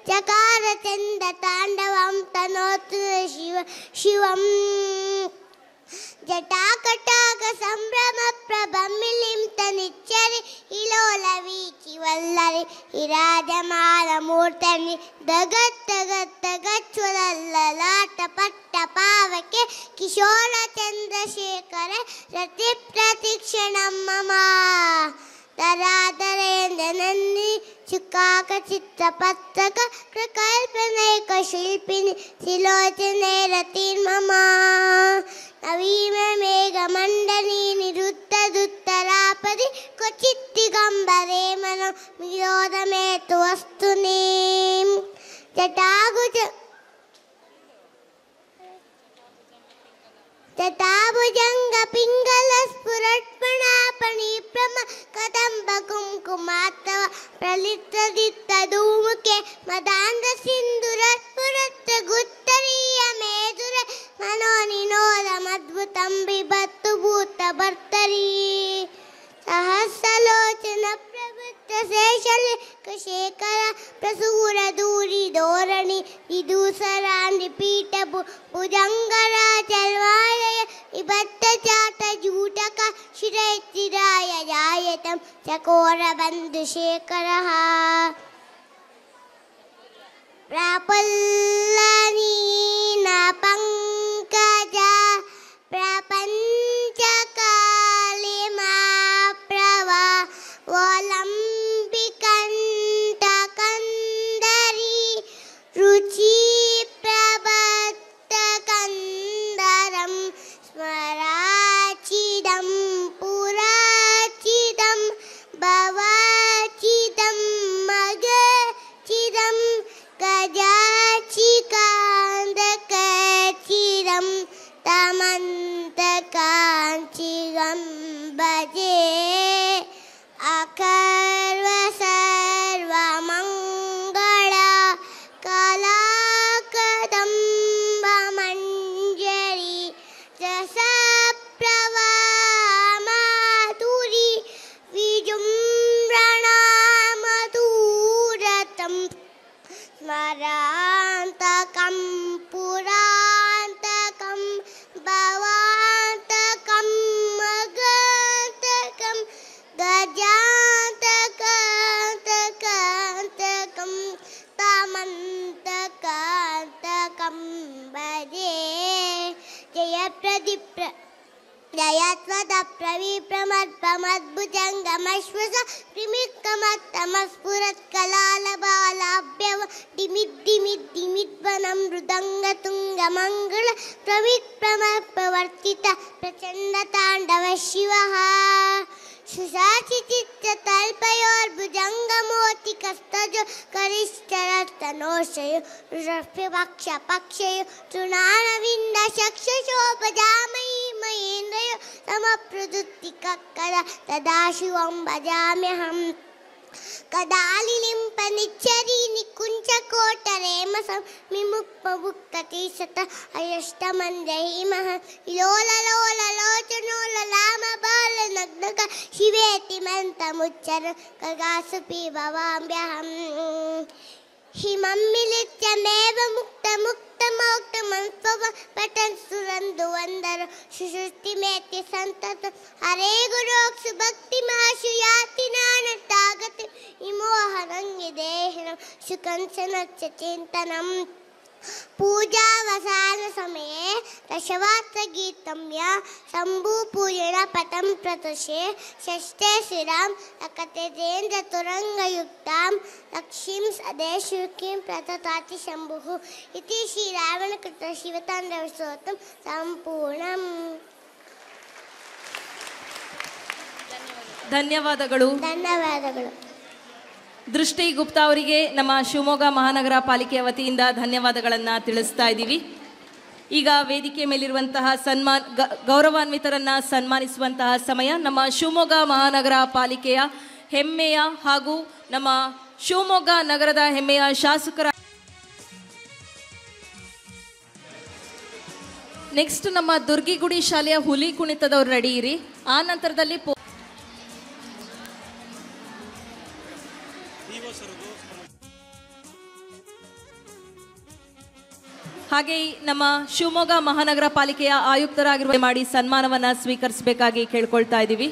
ಚಕಾರ ಚಂದ ತಾಂಡವಂ ತನೋತು ಶಿವಂ ಜಟಾಕಟಾಕ ಸಂಭ್ರಮ ಪ್ರಭಮಿಲಿಂತ ನಿಚ್ಚರಿ ಇಲೋಲ ವೀಚಿ ವಲ್ಲರಿ ವಿರಾಜಮಾನ ಮೂರ್ತನಿ ದಗತ್ತಗಚ್ಚುಲಲ್ಲಾಟ ಪಟ್ಟ ಪಾವಕ್ಕೆ ಕಿಶೋರ ಚಂದ್ರಶೇಖರ ರತಿ ಪ್ರತಿಕ್ಷಣಂ ಮಮ ತರಾತರೇಂದ್ರನನ್ನಿ ಚುಕ್ಕಾಕ ಚಿತ್ರಪತ್ರಕ ಪ್ರಕಲ್ಪನೈಕ ಶಿಲ್ಪಿನಿ ಸಿಲೋಚನೆ ರತಿರ್ಮಮ ನವೀನ ಮೇಘ ಮಂಡನಿ ನಿರುತ್ತದುತ್ತರಾಪದಿ ಕ್ವಚಿತ್ತಿಗಂಬರೇ ಮನೋ ವಿರೋಧಮೇತು ವಸ್ತುನೀಂ ಜಟಾಭುಜಂಗ ಪಿಂಗಲ ಸ್ಫುರಟ್ಪಣಾಪಣಿ ಪ್ರಮ ಕದಂಬ ಕುಂಕುಮಾತ್ತವ ಪ್ರಲಿಪ್ತದಿತ್ತ ಧೂಮುಕೆ ಮದಾಂಧ ಸಿಂಧುರ ಸ್ಫುರತ್ ಗುತ್ತರೀಯ ಮೇದುರ ಮನೋನಿನೋದ ಮದ್ಭುತಂ ಬಿಭತ್ತು ಭೂತ ಭರ್ತರೀ ಸಹಸ್ರಲೋಚನ ಪ್ರವೃತ್ತ ಶೇಷಲೇಖಶೇಖರ ಪ್ರಸೂರ ದೂರಿ ಧೋರಣಿ ವಿದೂಸರಾಂದಿ ಪೀಠ ಭುಜಂಗರ ಚರ್ವಾಲಯ ವಿಭತ್ತ ಚಾಟ ಜೂಟಕ ಶಿರೈತಿರಾಯ ಜಾಯತಂ ಚಕೋರ ಬಂಧು ಶೇಖರ ಪ್ರಾಪಲ್ಲನೀನ ಪಂಕಜ ಪ್ರಪಂಚಕಾಲಿಮಾ ಪ್ರವಾ ಒಲಂಬಿಕಂತಕಂದರಿ ರುಚಿ ಪ್ರಭತ್ತ ಕಂದರಂ ಸ್ಮರಾಚಿದಂ ಪುರಾಚಿದಂ ಭವಾಚಿದಂ ಮಗಚಿದಂ ಗಜಾಚಿಕಾಂದಕಚಿದಂ ತಮಂತಕಾಂಚಿಗಂ ಭಜೆ ಅಕರ್ವ ಸರ್ವಮಂಗಳ ಕಲಾಕದಂಬ ಮಂಜರಿ ರಸಪ್ರವಾಮಾಧುರಿ ವಿಜೃಂಭಣಾ ಮಧುರತಂ ಸ್ಮರಾಂತಕಂ ಪುರಾಂತಕಂ ಭವಾಂತಕಂ ಮಗಂತಕಂ ಗಜಾಂತಕಾಂತಕಾಂತಕಂ ತಾಮಂತಕಾಂತಕಂ ಭಜೆ ಜಯತ್ವದ ಪ್ರವಿಪ್ರಮದ್ಭುಜಂಗಮಶ್ವಸ ಪ್ರಿಮಿಕ್ಕಮತ್ತಮಸ್ಫುರತ್ ಕಲಾಲಬಾಲಾಭ್ಯವ ಡಿಮಿದ್ದಿಮಿದ್ದಿಮಿದ್ವನಂ ಮೃದಂಗ ತುಂಗ ಮಂಗಳ ಪ್ರವಿಕ್ರಮಪ್ರವರ್ತಿತ ಪ್ರಚಂಡ ತಾಂಡವ ಶಿವಃ ಸುಶಾಚಿಚಿತ್ತ ತಲ್ಪಯೋರ್ಭುಜಂಗಮೋತಿ ಕಸ್ತಜೋ ಕರಿಷ್ಠರಸ್ತನೋಷಯೋ ಋಷಭ್ಯ ಪಕ್ಷ ಪಕ್ಷಯೋ ತೃಣಾನವಿಂದ ಚಕ್ಷುಷೋಪಜಾಮಯಿ ಮಹೇಂದ್ರಯೋ ಸಮಪ್ರದುತ್ತಿ ಕಕ್ಕದ ತದಾ ಶಿವಂ ಭಜಾಮ್ಯಹಂ ಕದಾಲಿಲಿಂಪ ನಿಚ್ಚರಿ ನಿಕುಂಚ ಕೋಟರೇಮಸಂ ವಿಮುಕ್ತ ಸತ ಅಯಷ್ಟಮಂದಹಿಮಃ ಲೋಲ ಲೋಚನೋಲ ಲಾಮ ಬಾಲ ನಗ್ನಕ ಶಿವೇತಿ ಮಂತಮುಚ್ಚರ ಖಗಾಸುಪಿ ಭವಾಮ್ಯಹಂ ಹಿಮಂ ಮಿಲಿತ್ಯಮೇವ ಮುಕ್ತ ಮೋಕ್ತ ಮನ್ಸ್ವ ಪಟನ್ ಸುರಂದು ವಂದರ ಸುಶುಷ್ಟಿ ಮೇತಿ ಸಂತತ ಹರೇ ಗುರೋಕ್ಷ ಭಕ್ತಿ ಮಹಾಶು ಯಾತಿ ನಾನಟ್ಟಾಗತಿ ಇಮೋಹರಂಗಿ ದೇಹಿನಂ ಸುಕಂಚನಚ್ಚ ಚಿಂತನಂ पूजावसान समये दशवात्रगीतम्य शम्भुपूजन पटं प्रतुषे षष्ठे शिरां लकतेन्द्रतुरङ्गयुक्तां लक्ष्मीं सदेशुकीं प्रतताति शम्भुः इति श्रीरावणकृतशिवताण्डवस्तोत्रं सम्पूर्णम्. ಧನ್ಯವಾದಗಳು. ದೃಷ್ಟಿ ಗುಪ್ತಾ ಅವರಿಗೆ ನಮ್ಮ ಶಿವಮೊಗ್ಗ ಮಹಾನಗರ ಪಾಲಿಕೆಯ ವತಿಯಿಂದ ಧನ್ಯವಾದಗಳನ್ನು ತಿಳಿಸ್ತಾ ಇದ್ದೀವಿ. ಈಗ ವೇದಿಕೆ ಮೇಲಿರುವಂತಹ ಗೌರವಾನ್ವಿತರನ್ನ ಸನ್ಮಾನಿಸುವಂತಹ ಸಮಯ. ನಮ್ಮ ಶಿವಮೊಗ್ಗ ಮಹಾನಗರ ಪಾಲಿಕೆಯ ಹೆಮ್ಮೆಯ ಹಾಗೂ ನಮ್ಮ ಶಿವಮೊಗ್ಗ ನಗರದ ಹೆಮ್ಮೆಯ ಶಾಸಕರ ನೆಕ್ಸ್ಟ್ ನಮ್ಮ ದುರ್ಗಿಗುಡಿ ಶಾಲೆಯ ಹುಲಿ ಕುಣಿತದವ್ರು ರೆಡಿ ಇರಿ. ಆ ನಂತರದಲ್ಲಿ ಹಾಗೆ ನಮ್ಮ ಶಿವಮೊಗ್ಗ ಮಹಾನಗರ ಪಾಲಿಕೆಯ ಆಯುಕ್ತರಾಗಿರುವ ಮಾಡಿ ಸನ್ಮಾನವನ್ನ ಸ್ವೀಕರಿಸಬೇಕಾಗಿ ಕೇಳ್ಕೊಳ್ತಾ ಇದ್ದೀವಿ.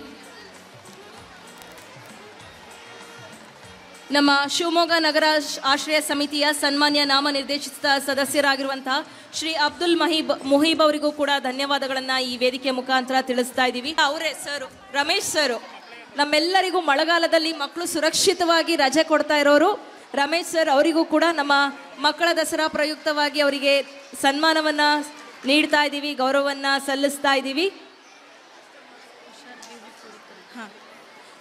ನಮ್ಮ ಶಿವಮೊಗ್ಗ ನಗರ ಆಶ್ರಯ ಸಮಿತಿಯ ಸನ್ಮಾನ್ಯ ನಾಮನಿರ್ದೇಶಿತ ಸದಸ್ಯರಾಗಿರುವಂತಹ ಶ್ರೀ ಅಬ್ದುಲ್ ಮುಹೀಬ್ ಅವರಿಗೂ ಕೂಡ ಧನ್ಯವಾದಗಳನ್ನ ಈ ವೇದಿಕೆ ಮುಖಾಂತರ ತಿಳಿಸ್ತಾ ಇದ್ದೀವಿ. ಅವರೇ ಸರ್ ರಮೇಶ್ ಸರ್, ನಮ್ಮೆಲ್ಲರಿಗೂ ಮಳೆಗಾಲದಲ್ಲಿ ಮಕ್ಕಳು ಸುರಕ್ಷಿತವಾಗಿ ರಜೆ ಕೊಡ್ತಾ ಇರೋರು ರಮೇಶ್ ಸರ್, ಅವರಿಗೂ ಕೂಡ ನಮ್ಮ ಮಕ್ಕಳ ದಸರಾ ಪ್ರಯುಕ್ತವಾಗಿ ಅವರಿಗೆ ಸನ್ಮಾನವನ್ನ ನೀಡ್ತಾ ಇದ್ದೀವಿ, ಗೌರವವನ್ನ ಸಲ್ಲಿಸ್ತಾ ಇದ್ದೀವಿ.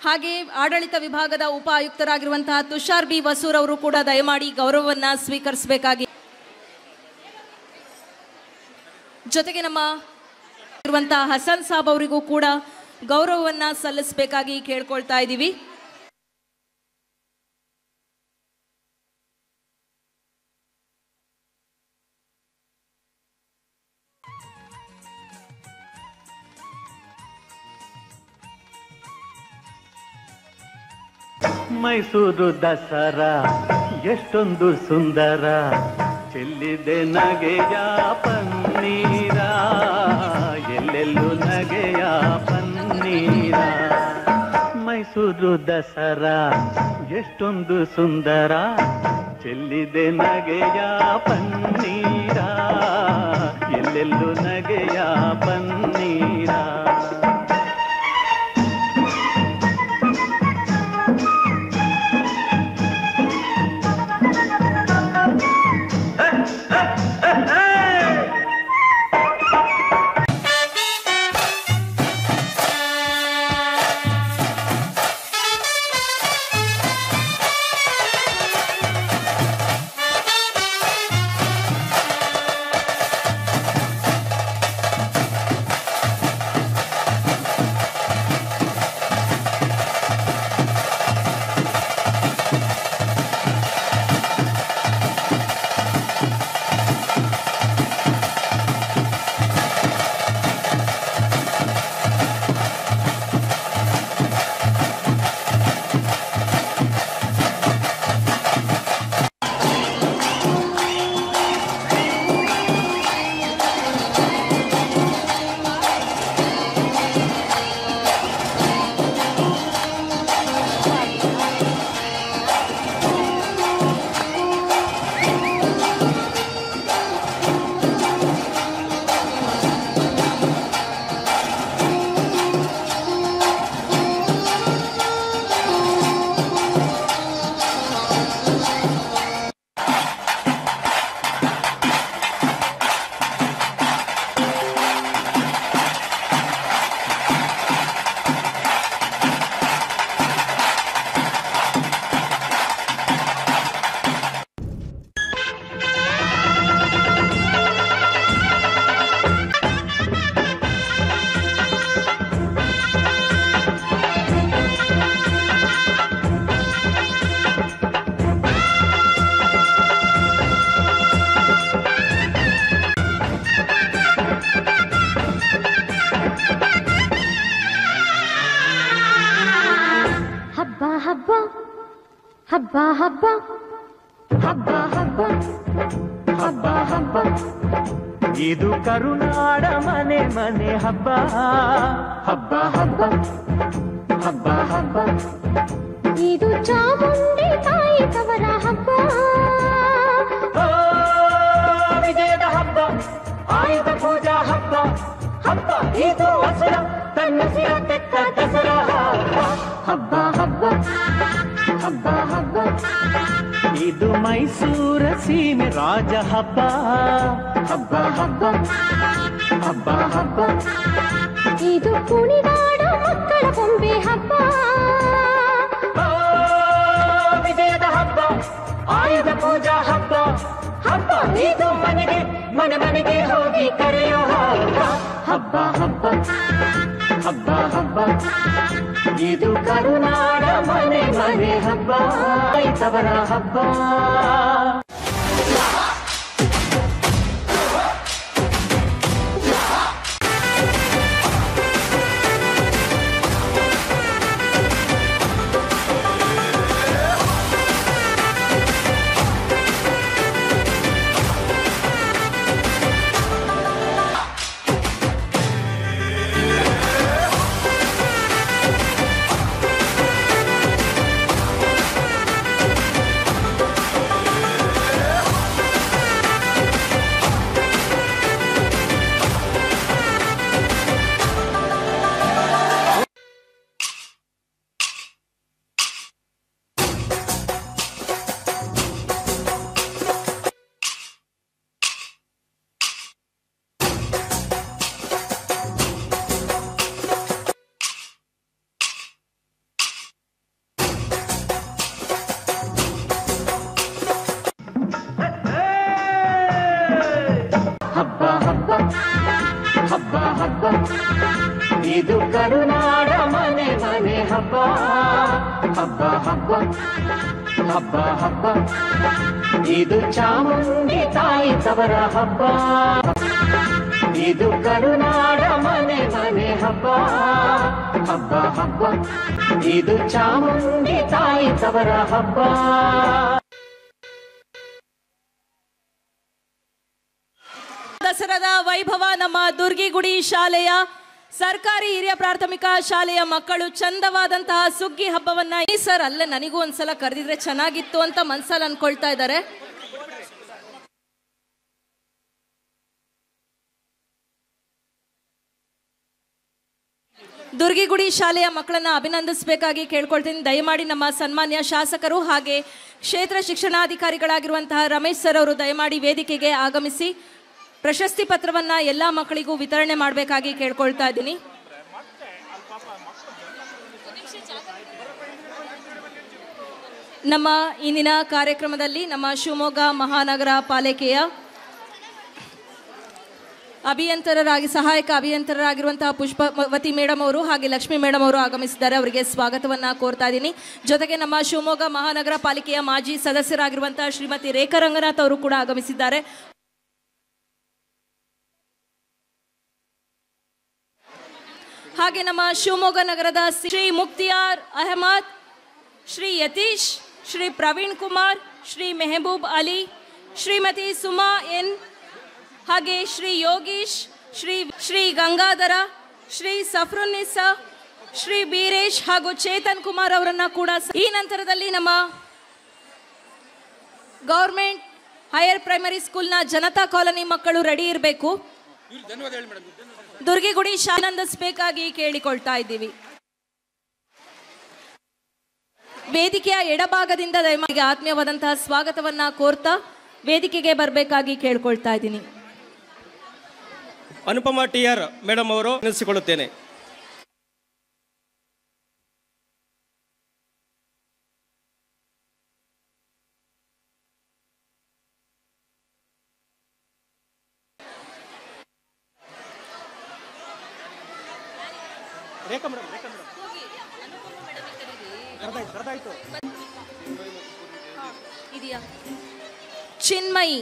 ಹಾಗೆ ಆಡಳಿತ ವಿಭಾಗದ ಉಪ ಆಯುಕ್ತರಾಗಿರುವಂತಹ ತುಷಾರ್ ಬಿ ವಸೂರ್ ಅವರು ಕೂಡ ದಯಮಾಡಿ ಗೌರವವನ್ನ ಸ್ವೀಕರಿಸಬೇಕಾಗಿ, ಜೊತೆಗೆ ನಮ್ಮ ಇರುವಂತಹ ಹಸನ್ ಸಾಬ್ ಅವರಿಗೂ ಕೂಡ ಗೌರವವನ್ನ ಸಲ್ಲಿಸಬೇಕಾಗಿ ಕೇಳ್ಕೊಳ್ತಾ ಇದ್ದೀವಿ. ಮೈಸೂರು ದಸರಾ ಎಷ್ಟೊಂದು ಸುಂದರ, ಚೆಲ್ಲಿದೆ ನಗೆಯ ಪನ್ನೀರ, ಎಲ್ಲೆಲ್ಲೂ ನಗೆಯ ಪನ್ನೀರ. ಮೈಸೂರು ದಸರಾ ಎಷ್ಟೊಂದು ಸುಂದರ, ಚೆಲ್ಲಿದೆ ನಗೆಯ ಪನ್ನೀರ, ಎಲ್ಲೆಲ್ಲೂ ನಗೆಯ ಪನ್ನೀರ. ಹಬ್ಬ ಹಬ್ಬ ಹಬ್ಬ ಹಬ್ಬ ಹಬ್ಬ ಹಬ್ಬ ಹಬ್ಬ ಇದು ಕರುನಾಡ ಮನೆ ಮನೆ ಹಬ್ಬ ಹಬ್ಬ ಹಬ್ಬ ಹಬ್ಬ ಹಬ್ಬ ಇದು ಚಾಮುಂಡಿ ತಾಯಿ ತವರ ಹಬ್ಬ ವಿಜಯದ ಹಬ್ಬ ಆಯುಧ ಪೂಜಾ ಹಬ್ಬ ಹಬ್ಬ ಇದು ಹಸುರ ತನ್ನ ಸಿರ ತೆತ್ತ ದಸರಾ ಹಬ್ಬ ಹಬ್ಬ ಹಬ್ಬ ಹಬ್ಬ ಇದು ಮೈಸೂರ ಸೀಮೆ ರಾಜ ಹಬ್ಬ ಹಬ್ಬ ಹಬ್ಬ ಹಬ್ಬ ಹಬ್ಬ ಇದು ಕುಣಿದಾಡ ಮಕ್ಕಳ ಬೊಂಬೆ ಹಬ್ಬ ವಿಜಯದ ಹಬ್ಬ ಆಯುಧ ಪೂಜಾ ಹಬ್ಬ ಹಬ್ಬ ಇದು ಮನೆಗೆ ಮನೆ ಮನೆಗೆ ಹೋಗಿ ಕರೆಯೋ ಹಬ್ಬ ಹಬ್ಬ ಹಬ್ಬ ಹಬ್ಬ ಇದು ಕರುನಾಡ ಮನೆ ಮನೆ ಹಬ್ಬ ತವರ ಹಬ್ಬ ಇದು ಕರುನಾಡ ಮನೆ ಮನೆ ಹಬ್ಬ ಹಬ್ಬ ಹಬ್ಬ ಹಬ್ಬ ಹಬ್ಬ ಇದು ಚಾಮುಂಡಿ ತಾಯಿ ತವರ ಹಬ್ಬ ಇದು ಕರುನಾಡ ಮನೆ ಮನೆ ಹಬ್ಬ ಹಬ್ಬ ಹಬ್ಬ ಇದು ಚಾಮುಂಡಿ ತಾಯಿ ತವರ ಹಬ್ಬ ದಸರಾದ ವೈಭವ ನಮ್ಮ ದುರ್ಗಿಗುಡಿ ಶಾಲೆಯ ಸರ್ಕಾರಿ ಹಿರಿಯ ಪ್ರಾಥಮಿಕ ಶಾಲೆಯ ಮಕ್ಕಳು ಚಂದವಾದಂತಹ ಸುಗ್ಗಿ ಹಬ್ಬವನ್ನ ಈ ಸರ್ ಅಲ್ಲೇ ನನಗೂ ಒಂದ್ಸಲ ಕರೆದಿದ್ರೆ ಚೆನ್ನಾಗಿತ್ತು ಅಂತ ಮನ್ಸಲ್ಲಿ ಅನ್ಕೊಳ್ತಾ ಇದ್ದಾರೆ. ದುರ್ಗಿಗುಡಿ ಶಾಲೆಯ ಮಕ್ಕಳನ್ನ ಅಭಿನಂದಿಸಬೇಕಾಗಿ ಕೇಳ್ಕೊಳ್ತೀನಿ. ದಯಮಾಡಿ ನಮ್ಮ ಸನ್ಮಾನ್ಯ ಶಾಸಕರು ಹಾಗೆ ಕ್ಷೇತ್ರ ಶಿಕ್ಷಣಾಧಿಕಾರಿಗಳಾಗಿರುವಂತಹ ರಮೇಶ್ ಸರ್ ಅವರು ದಯಮಾಡಿ ವೇದಿಕೆಗೆ ಆಗಮಿಸಿ ಪ್ರಶಸ್ತಿ ಪತ್ರವನ್ನ ಎಲ್ಲಾ ಮಕ್ಕಳಿಗೂ ವಿತರಣೆ ಮಾಡಬೇಕಾಗಿ ಕೇಳ್ಕೊಳ್ತಾ ಇದ್ದೀನಿ. ನಮ್ಮ ಇಂದಿನ ಕಾರ್ಯಕ್ರಮದಲ್ಲಿ ನಮ್ಮ ಶಿವಮೊಗ್ಗ ಮಹಾನಗರ ಪಾಲಿಕೆಯ ಸಹಾಯಕ ಅಭಿಯಂತರರಾಗಿರುವಂತಹ ಪುಷ್ಪವತಿ ಮೇಡಮ್ ಅವರು ಹಾಗೆ ಲಕ್ಷ್ಮಿ ಮೇಡಮ್ ಅವರು ಆಗಮಿಸಿದ್ದಾರೆ. ಅವರಿಗೆ ಸ್ವಾಗತವನ್ನ ಕೋರ್ತಾ ಇದ್ದೀನಿ. ಜೊತೆಗೆ ನಮ್ಮ ಶಿವಮೊಗ್ಗ ಮಹಾನಗರ ಪಾಲಿಕೆಯ ಮಾಜಿ ಸದಸ್ಯರಾಗಿರುವಂತಹ ಶ್ರೀಮತಿ ರೇಖಾ ರಂಗನಾಥ್ ಅವರು ಕೂಡ ಆಗಮಿಸಿದ್ದಾರೆ. ಹಾಗೆ ನಮ್ಮ ಶಿವಮೊಗ್ಗ ನಗರದ ಶ್ರೀ ಮುಕ್ತಿಯಾರ್ ಅಹಮದ್, ಶ್ರೀ ಯತೀಶ್, ಶ್ರೀ ಪ್ರವೀಣ್ ಕುಮಾರ್, ಶ್ರೀ ಮೆಹಬೂಬ್ ಅಲಿ, ಶ್ರೀಮತಿ ಸುಮಾ ಎನ್, ಹಾಗೆ ಶ್ರೀ ಯೋಗೀಶ್, ಶ್ರೀ ಗಂಗಾಧರ, ಶ್ರೀ ಸಫ್ರುನ್ನಿಸಾ, ಶ್ರೀ ಬೀರೇಶ್ ಹಾಗೂ ಚೇತನ್ ಕುಮಾರ್ ಅವರನ್ನ ಕೂಡ ಈ ನಂತರದಲ್ಲಿ ನಮ್ಮ ಗೌರ್ಮೆಂಟ್ ಹೈಯರ್ ಪ್ರೈಮರಿ ಸ್ಕೂಲ್ನ ಜನತಾ ಕಾಲೋನಿ ಮಕ್ಕಳು ರೆಡಿ ಇರಬೇಕು. ದುರ್ಗಿಗುಡಿ ಆನಂದಿಸಬೇಕಾಗಿ ಕೇಳಿಕೊಳ್ತಾ ಇದ್ದೀವಿ. ವೇದಿಕೆಯ ಎಡಭಾಗದಿಂದ ದಯಮಾಡಿ ಆತ್ಮೀಯವಾದಂತಹ ಸ್ವಾಗತವನ್ನ ಕೋರ್ತಾ ವೇದಿಕೆಗೆ ಬರಬೇಕಾಗಿ ಕೇಳ್ಕೊಳ್ತಾ ಇದ್ದೀನಿ. ಅನುಪಮಾ ಟಿಆರ್ ಮೇಡಮ್ ಅವರು ನಿಲ್ಲಿಸಿಕೊಳ್ಳುತ್ತೇನೆ. ಚಿನ್ಮಯಿ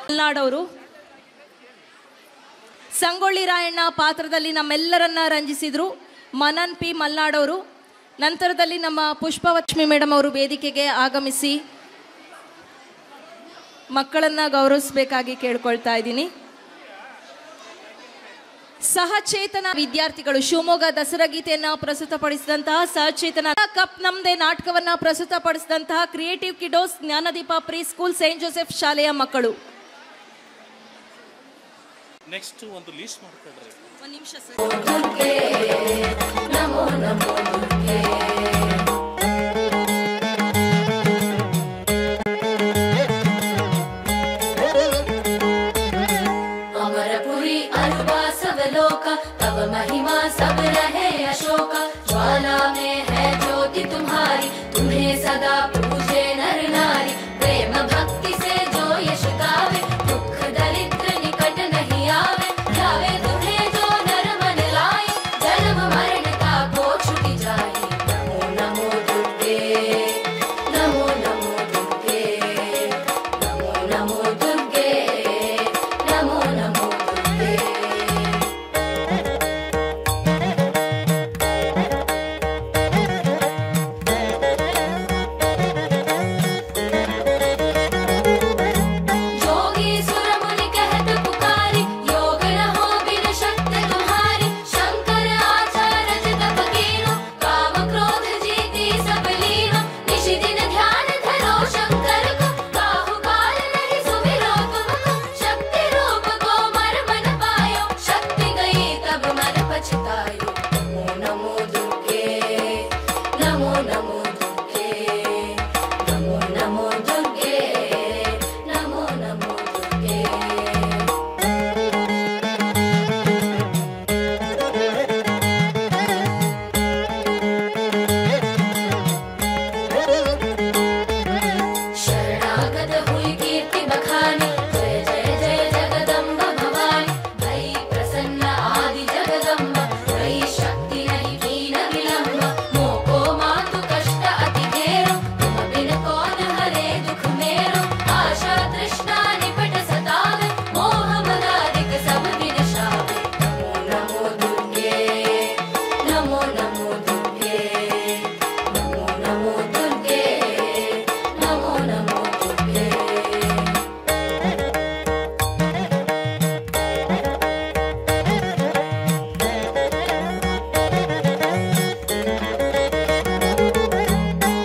ಮಲ್ನಾಡವರು, ಸಂಗೊಳ್ಳಿ ರಾಯಣ್ಣ ಪಾತ್ರದಲ್ಲಿ ನಮ್ಮೆಲ್ಲರನ್ನ ರಂಜಿಸಿದ್ರು ಮನನ್ ಪಿ ಮಲ್ನಾಡವರು. ನಂತರದಲ್ಲಿ ನಮ್ಮ ಪುಷ್ಪಲಕ್ಷ್ಮಿ ಮೇಡಮ್ ಅವರು ವೇದಿಕೆಗೆ ಆಗಮಿಸಿ ಮಕ್ಕಳನ್ನ ಗೌರವಿಸಬೇಕಾಗಿ ಕೇಳ್ಕೊಳ್ತಾ ಇದ್ದೀನಿ. ಸಹಚೇತನ ವಿದ್ಯಾರ್ಥಿಗಳು ಶಿವಮೊಗ್ಗ ದಸರಾ ಗೀತೆಯನ್ನ ಪ್ರಸ್ತುತಪಡಿಸಿದಂತಹ ಸಹಚೇತನ ಕಪ್ ನಮ್ದೇ ನಾಟಕವನ್ನ ಪ್ರಸ್ತುತಪಡಿಸಿದಂತಹ creative kiddos Jnanadeepa pre school Saint Joseph ಶಾಲೆಯ ಮಕ್ಕಳು. ನೆಕ್ಸ್ಟ್ ಒಂದು ಲೀಸ್ಟ್ ಮಾಡ್ಕೊಳ್ರಿ. ಒಂದು ನಿಮಿಷ ಸರ್. ನಮೋ ನಮೋ ದುರ್ಗೆ अमरपुरी अरुबा सब लोका तब महिमा सब रहे अशोका ज्वाला में है ज्योति तुम्हारी तुम्हें सदा पूजे नर नारी प्रेम भक्ति से जो यश गावे दुख दरिद्र निकट नहीं आवे जावे तुम्हें जो नर मन लाए जन्म मरण का को छुट जाए नमो नमो दुर्गे नमो नमो दुर्गे नमो नमो दुर्गे नमो नमो दुर्गे जोगी सुर मुनि कहत पुकारी योग न हो बिन शक्ति तुम्हारी शंकर आचार्य तप कीनो काम क्रोध जीती सब लीनो निशि दिन ध्यान धरो शंकर को काहू काल नहीं सुमिरो तुमको शक्ति रूप को मर मन पायो शक्ति गई तब मन पछतायो नमो नमो दुर्गे नमो नमो दुर्गे नमो नमो दुर्गे नमो नमो दुर्गे शरणागत हुई कीर्ति बखानी जय जय जय जगदम्ब भवानी भई प्रसन्न आदि जगदम्ब भई शक्ति नहीं कीन विलम्ब मोको मातु कष्ट अति घेरो तुम बिन कौन हरे दुख मेरो आशा तृष्णा निपट सतावे मोह मदारिक सब विनशावे नमो नमो दुर्गे नमो नमो दुर्गे नमो नमो दुर्गे नमो नमो दुर्गे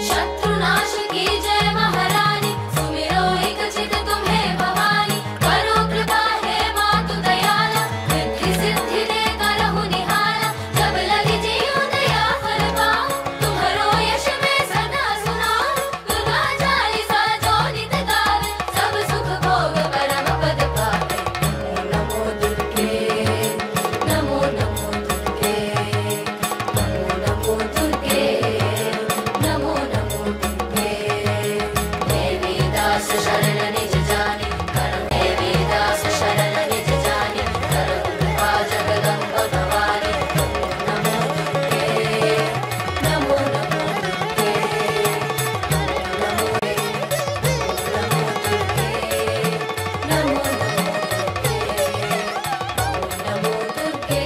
शत्रुनाश की जय महारानी सुमिरो एक चित तुम्हें भवानी करो कृपा है मातु दयाला रिद्धि सिद्धि दे करहु निहारा जब लगे जियो दया फल पाओ तुम्हारो यश में सदा सुनाओ दुर्गा चालीसा जो नित गावे सब सुख भोग परम पद पावे नमो नमो दुर्गे नमो नमो दुर्गे नमो नमो दुर्गे नमो नमो दुर्गे देवी दास शरण निज जानी करम देवी दास शरण निज जानी करम कृपा जगदम्ब भवानी नमो दुर्गे नमो नमो दुर्गे नमो नमो दुर्गे नमो नमो दुर्गे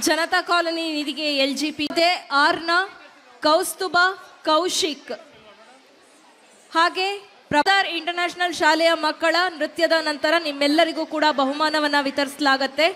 ಜನತಾ ಕಾಲೋನಿ ನಿಧಿಗೆ LGP ಆರ್ನ ಕೌಸ್ತುಭ ಕೌಶಿಕ್ ಹಾಗೆ ಪ್ರಭಾರ್ ಇಂಟರ್ನ್ಯಾಷನಲ್ ಶಾಲೆಯ ಮಕ್ಕಳ ನೃತ್ಯದ ನಂತರ ನಿಮ್ಮೆಲ್ಲರಿಗೂ ಕೂಡ ಬಹುಮಾನವನ್ನ ವಿತರಿಸಲಾಗುತ್ತೆ.